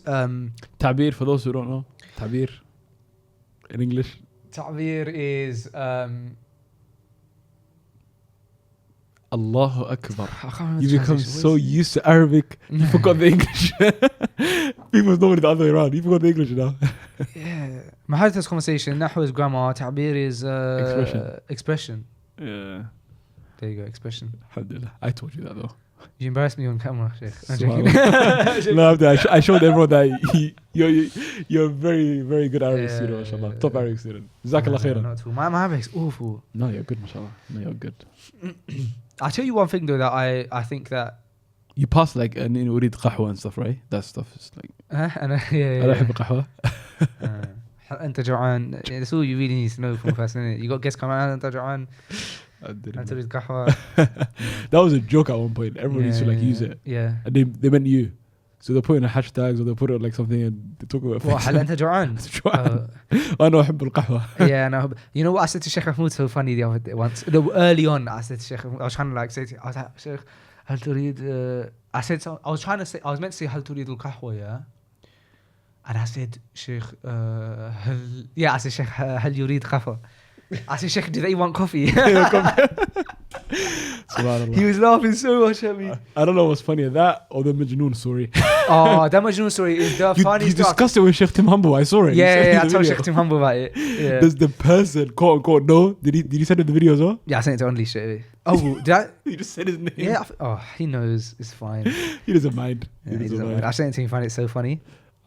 Ta'bir, for those who don't know, Ta'bir in English. Ta'bir is Allahu Akbar. You become so used to Arabic, you forgot the English. People know it the other way around. You forgot the English now. Yeah. Mahadtha's conversation, Nahu is grammar, Ta'bir is expression. Yeah. There you go, expression. Alhamdulillah. I told you that though. You embarrassed me on camera, Sheikh. No, I showed everyone that you're a very, very good Arabic student, mashallah. Top Arabic student. Jazakallah khairan. My Arabic's awful. No, you're good, mashallah. No, you're good. I'll tell you one thing though that I think that you pass like an urid qahwa and stuff, right? That stuff is like أنا أحب القهوة. أنت جوعان. That's all you really need to know from the first minute. You got guests coming out. أنت جوعان. أنت تريد قهوة. That was a joke at one point. Everyone used to like use it. Yeah. And they meant you. So they put in hashtags or they put it like something and they talk about. هل أنت جوعان? أنا أحب القهوة. Yeah, no. You know what I said to Sheikh Mahmoud so funny the other day once. Early on, I said to Sheikh, I was trying to like say to, I was like, Sheikh, هل تريد? I said so. I was meant to say هل تريد القهوة, yeah. And I said, Sheikh, I said, Sheikh, هل يريد قهوة? I said, Sheikh, do they want coffee? He was laughing so much at me. I don't know what's funnier, that or the Majnoon story. Oh, that Majnoon story is the funniest. You discussed it with Sheikh Tim Humble. I saw it. Yeah, I told Sheikh Tim Humble about it. Yeah. Does the person, quote unquote, know? Did he send him the video as well? Yeah, I sent it to Only straight away. Oh, did I? You just said his name. Yeah. He knows. It's fine. He doesn't mind. Yeah, he doesn't mind. I sent it to him. Find it so funny.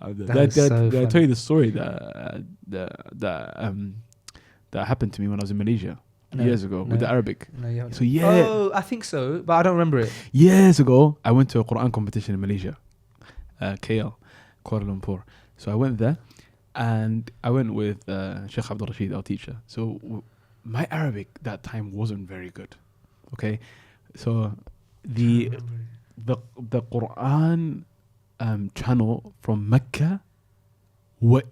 Did I tell you the story that happened to me when I was in Malaysia? No, years ago with the Arabic. No, you haven't. So yeah, Oh, I think so, but I don't remember it. years ago, I went to a Quran competition in Malaysia, KL, Kuala Lumpur. So I went there, and I went with Sheikh Abdul Rashid, our teacher. So my Arabic that time wasn't very good. Okay, so the Quran channel from Mecca were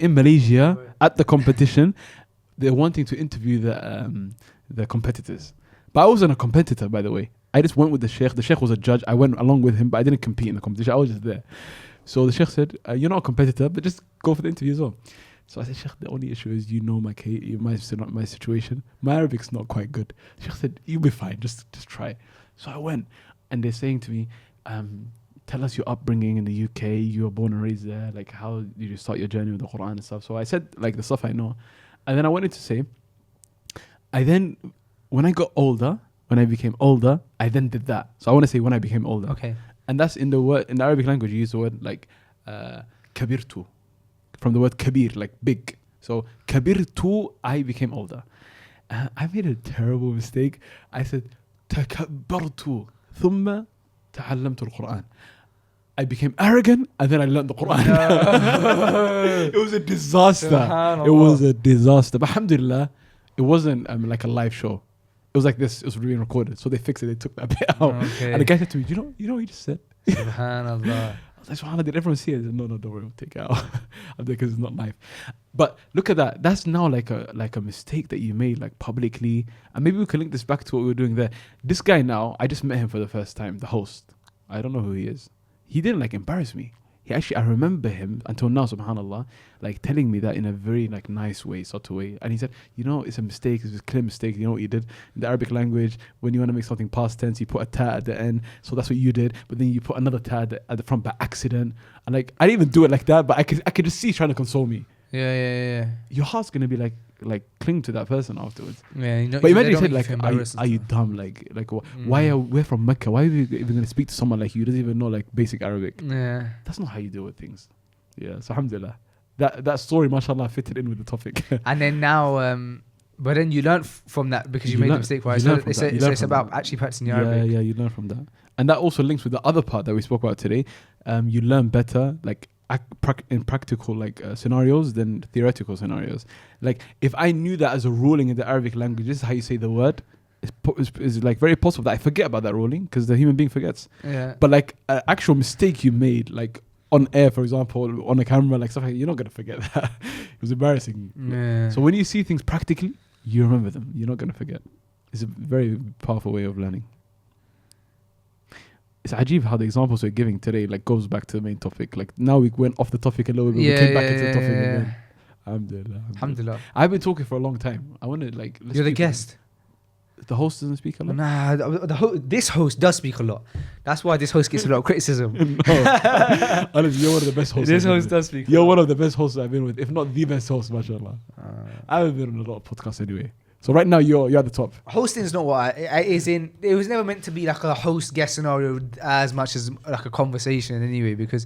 in Malaysia at the competition. They're wanting to interview the competitors, but I wasn't a competitor, by the way. I just went with the sheikh. The sheikh was a judge. I went along with him, but I didn't compete in the competition. I was just there. So the sheikh said, "You're not a competitor, but just go for the interview as well." So I said, "Sheikh, the only issue is my situation. My Arabic's not quite good." Sheikh said, "You'll be fine. Just try." So I went, and they're saying to me, "Tell us your upbringing in the UK. You were born and raised there. Like, how did you start your journey with the Quran and stuff?" So I said, like, the stuff I know. And then I wanted to say, when I got older, when I became older, I then did that. So I want to say when I became older. Okay. And that's in the Arabic language, you use the word like kabirtu, from the word kabir, like big. So kabirtu, I became older. I made a terrible mistake. I said takabbartu, thumma ta'allamtu al-Quran. I became arrogant and then I learned the Quran. No. It was a disaster. It was a disaster. But alhamdulillah, it wasn't like a live show. It was like this. It was being recorded. So they fixed it. They took that bit out. Okay. And the guy said to me, you know what you just said? Subhanallah. I was like, SubhanAllah, did everyone see it? I said, no, don't worry, we'll take it out. Because it's not live. But look at that. That's now like a mistake that you made like publicly. And maybe we can link this back to what we were doing there. This guy now, I just met him for the first time, the host. I don't know who he is. He didn't like embarrass me. I remember him until now, subhanallah, like telling me that in a very like nice way, subtle way. And he said, it's a mistake, it's a clear mistake. You know what you did in the Arabic language, when you want to make something past tense, you put a ta at the end. So that's what you did. But then you put another ta at the front by accident. And like, I didn't even do it like that, but I could just see trying to console me. Yeah. Your heart's going to be like cling to that person afterwards. Yeah, but imagine you said like, are you dumb? Like why are we from Mecca? Why are we even going to speak to someone like you who doesn't even know like basic Arabic? Yeah, that's not how you deal with things. Yeah, so alhamdulillah, that story, mashallah, fitted in with the topic. And then now, but then you learn from that because you made the mistake, right? So it's about actually practicing your Arabic. Yeah, you learn from that, and that also links with the other part that we spoke about today. You learn better, like in practical scenarios than theoretical scenarios. Like if I knew that as a ruling in the Arabic language, this is how you say the word, it's like very possible that I forget about that ruling because the human being forgets. Yeah. But like an actual mistake you made, like on air, for example, on a camera, like stuff like that, you're not gonna forget that. It was embarrassing. Yeah. So when you see things practically, you remember them. You're not gonna forget. It's a very powerful way of learning. It's ajib how the examples we're giving today like goes back to the main topic. Like now we went off the topic a little bit, we came back into the topic again. Alhamdulillah. I've been talking for a long time. I want to like. You're the guest. The host doesn't speak a lot. Nah, this host does speak a lot. That's why this host gets a lot of criticism. No. Honestly, you're one of the best hosts. This host does speak. You're one of the best hosts I've been with, if not the best host, mashallah. I haven't been on a lot of podcasts anyway. So right now you're at the top. Hosting is not what I is in. It was never meant to be like a host guest scenario as much as like a conversation anyway. Because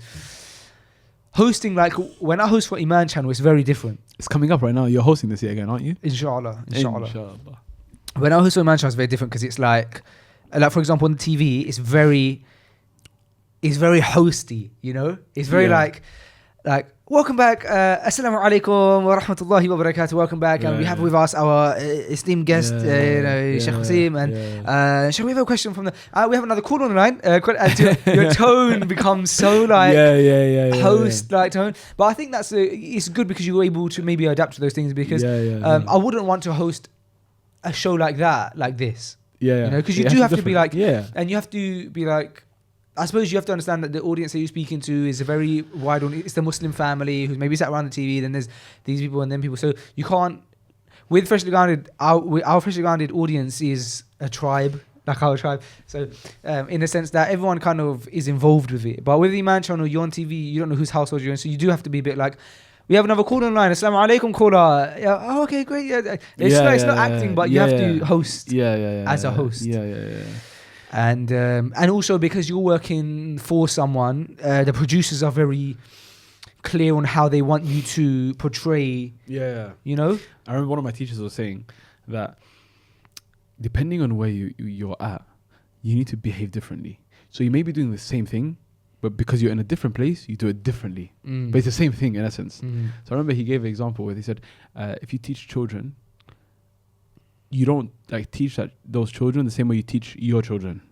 hosting, like when I host for Iman channel, it's very different. It's coming up right now. You're hosting this year again, aren't you? Inshallah. When I host for Iman channel, it's very different because it's like for example on the TV, it's very hosty. It's very like. Welcome back, Assalamu alaikum wa rahmatullahi wa barakatuh. Welcome back, and we have with us our esteemed guest, Sheikh Qasim. And shall we have a question from the? We have another call on the line. Your tone becomes so like host-like tone, but I think it's good because you're able to maybe adapt to those things. Because I wouldn't want to host a show like that, like this. Because you do have to be like, and you have to be like. I suppose you have to understand that the audience that you're speaking to is a very wide audience. It's the Muslim family who's maybe sat around the TV. Then there's these people and then people. So you can't. With Freshly Grounded, our Freshly Grounded audience is a tribe, like our tribe. So in the sense that everyone kind of is involved with it. But with the Iman channel, you're on TV. You don't know whose household you're in. So you do have to be a bit like. We have another call online. Assalamu alaikum, caller. Yeah. Oh, okay, great. Yeah. It's not acting, but you have to host. As a host. And also because you're working for someone, the producers are very clear on how they want you to portray. I remember one of my teachers was saying that depending on where you're at, you need to behave differently. So you may be doing the same thing, but because you're in a different place, you do it differently. But it's the same thing in essence. So I remember he gave an example where he said, if you teach children, you don't like teach those children the same way you teach your children.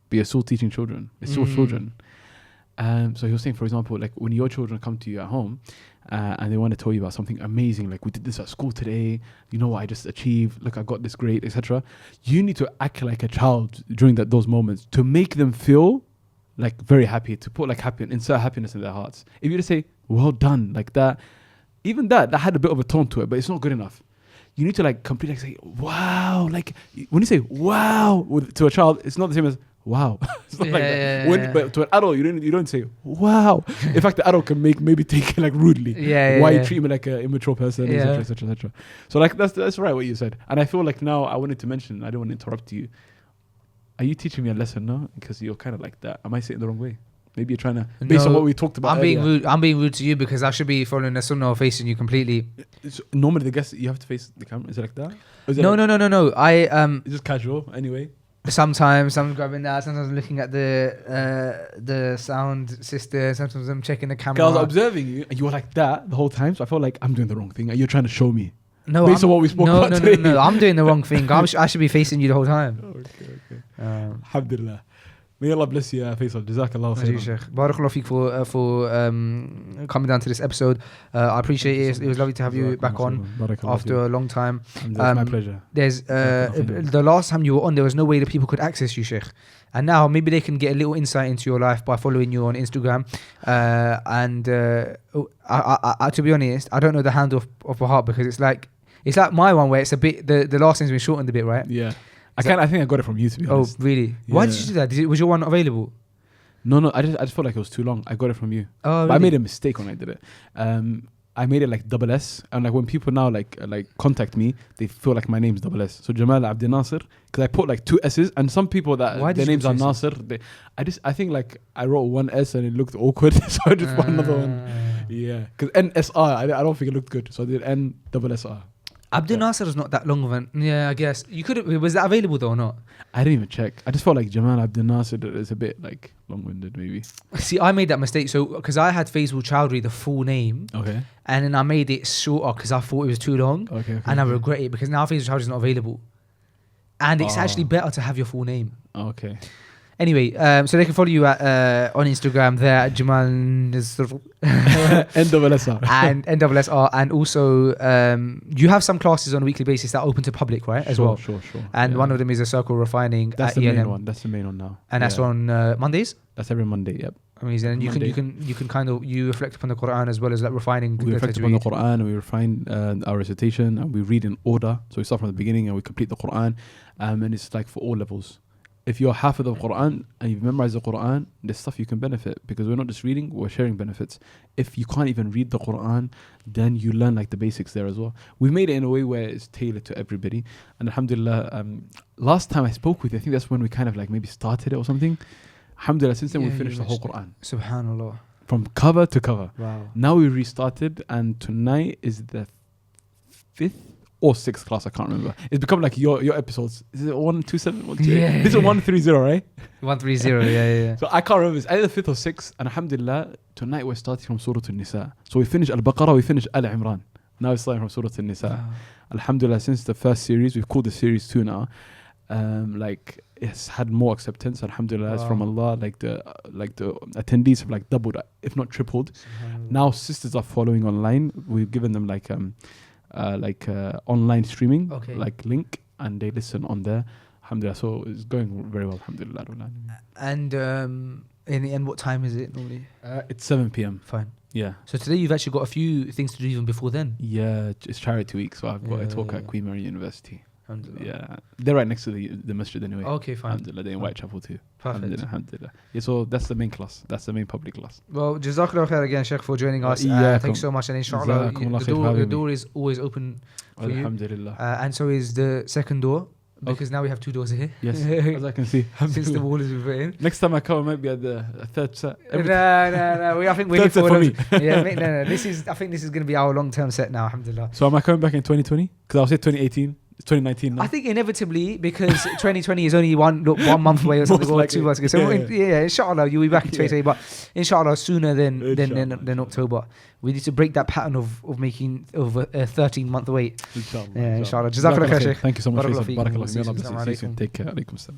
But you're still teaching children. It's still children. So he was saying, for example, like when your children come to you at home and they want to tell you about something amazing, like we did this at school today, you know what I just achieved, look, I got this grade, etc. You need to act like a child during those moments to make them feel like very happy, to put like insert happiness in their hearts. If you just say, well done, like that, even that had a bit of a tone to it, but it's not good enough. You need to like completely like say, wow. Like when you say wow to a child, it's not the same as wow. It's not like that. But to an adult, you don't say wow. In fact, the adult can maybe take it like rudely. Why you treat me like an immature person, etc. So like that's right what you said. And I feel like now I wanted to mention, I don't want to interrupt you. Are you teaching me a lesson now? Because you're kind of like that. Am I saying it the wrong way? Maybe you're trying to, based on what we talked about. I'm being rude to you because I should be following the sunnah or facing you completely. Normally the guest, you have to face the camera. Is it like that? No. It's just casual anyway. Sometimes I'm grabbing that. Sometimes I'm looking at the sound system. Sometimes I'm checking the camera. I was observing you, and you were like that the whole time. So I felt like I'm doing the wrong thing, and you're trying to show me. No, based on what we spoke about today. No. I'm doing the wrong thing. I should be facing you the whole time. Okay. Alhamdulillah. May Allah bless you, Faisal. Jazakallah khairan. Barakallah feek for coming down to this episode. I appreciate it. It was lovely to have you back on after a long time. My pleasure. There's the last time you were on, there was no way that people could access you, Sheikh. And now maybe they can get a little insight into your life by following you on Instagram. I to be honest, I don't know the handle off by heart because it's like my one where it's a bit the last name's been shortened a bit, right? Yeah. I think I got it from you, to be honest. Oh, really? Yeah. Why did you do that? Was your one not available? No. I just felt like it was too long. I got it from you. Oh, really? But I made a mistake when I did it. I made it like double S, and like when people now like contact me, they feel like my name's double S. So Jamal Abdinasir, because I put like 2 S's, and some people that their names are Nasir, I think like I wrote 1 S and it looked awkward, so I just put another one. Yeah, because NSR, I don't think it looked good, so I did NSSR. Abdinasir is not that long of an. Yeah, I guess you could. Was that available though or not? I didn't even check. I just felt like Jamal Abdinasir is a bit like long-winded, maybe. See, I made that mistake. So because I had Faisal Chowdhury, the full name. Okay. And then I made it shorter because I thought it was too long. Okay. And I regret it because now Faisal Chowdhury is not available. And it's actually better to have your full name. Okay. Anyway, so they can follow you at on Instagram there at Jamal NSSR and NSSR, and also you have some classes on a weekly basis that are open to public, right? As well. Sure. And one of them is a circle refining. That's at the ELM. main one. That's the main one now. And that's on Mondays. That's every Monday. Yep. Amazing. And you can kind of reflect upon the Quran as well as like refining. We reflect upon the Quran and we refine our recitation and we read in order. So we start from the beginning and we complete the Quran, and it's like for all levels. If you're half of the Quran and you've memorized the Quran, there's stuff you can benefit because we're not just reading, we're sharing benefits. If you can't even read the Quran, then you learn like the basics there as well. We've made it in a way where it's tailored to everybody. And alhamdulillah, last time I spoke with you, I think that's when we kind of like maybe started it or something. Alhamdulillah, since then we finished the whole Quran. Subhanallah. From cover to cover. Wow. Now we restarted, and tonight is the 5th or 6th class, I can't remember. It's become like your episodes. Is it 127? 128? Yeah. This is 130, right? 130, yeah. So I can't remember. It's either the 5th or 6th. And alhamdulillah, tonight we're starting from Surah An-Nisa. So we finished Al-Baqarah, we finished Al-Imran. Now we're starting from Surah An-Nisa. Wow. Alhamdulillah, since the first series, we've called the series 2 now. Like it's had more acceptance. Alhamdulillah, it's from Allah. Like the attendees have like doubled, if not tripled. Now sisters are following online. We've given them like online streaming, like link, and they listen on there. Alhamdulillah, so it's going very well. Alhamdulillah. And in the end, what time is it normally? It's 7 p.m. Fine. Yeah. So today you've actually got a few things to do even before then. Yeah, it's charity week, so I've got a talk at Queen Mary University. Yeah, they're right next to the masjid anyway. Okay, fine. Alhamdulillah, they're in Whitechapel too. Perfect. Alhamdulillah. Yeah, so that's the main class. That's the main public class. Well, Jazakallah khair again, Sheikh, for joining us. Thanks so much, and inshallah, the door is always open for you. Alhamdulillah. And so is the second door, because now we have 2 doors here. Yes, as I can see. Since the wall has been put in. Next time I come, I might be at the 3rd set. No. I think we're here for me. Yeah, no. I think this is going to be our long-term set now, alhamdulillah. So am I coming back in 2020? Because I was here 2018. It's 2019 now. I think inevitably, because 2020 is only one month away or something, or 2 months ago. So inshallah, you'll be back in 2020, but inshallah sooner than October. We need to break that pattern of making over a 13-month wait. Inshallah. Yeah, inshallah. Jazakallah khair, Sheikh. Thank you so much. Barakallah feekum. Barakallah. May Allah bless you. Assalamu alaikum. Take care. Alaikum salam.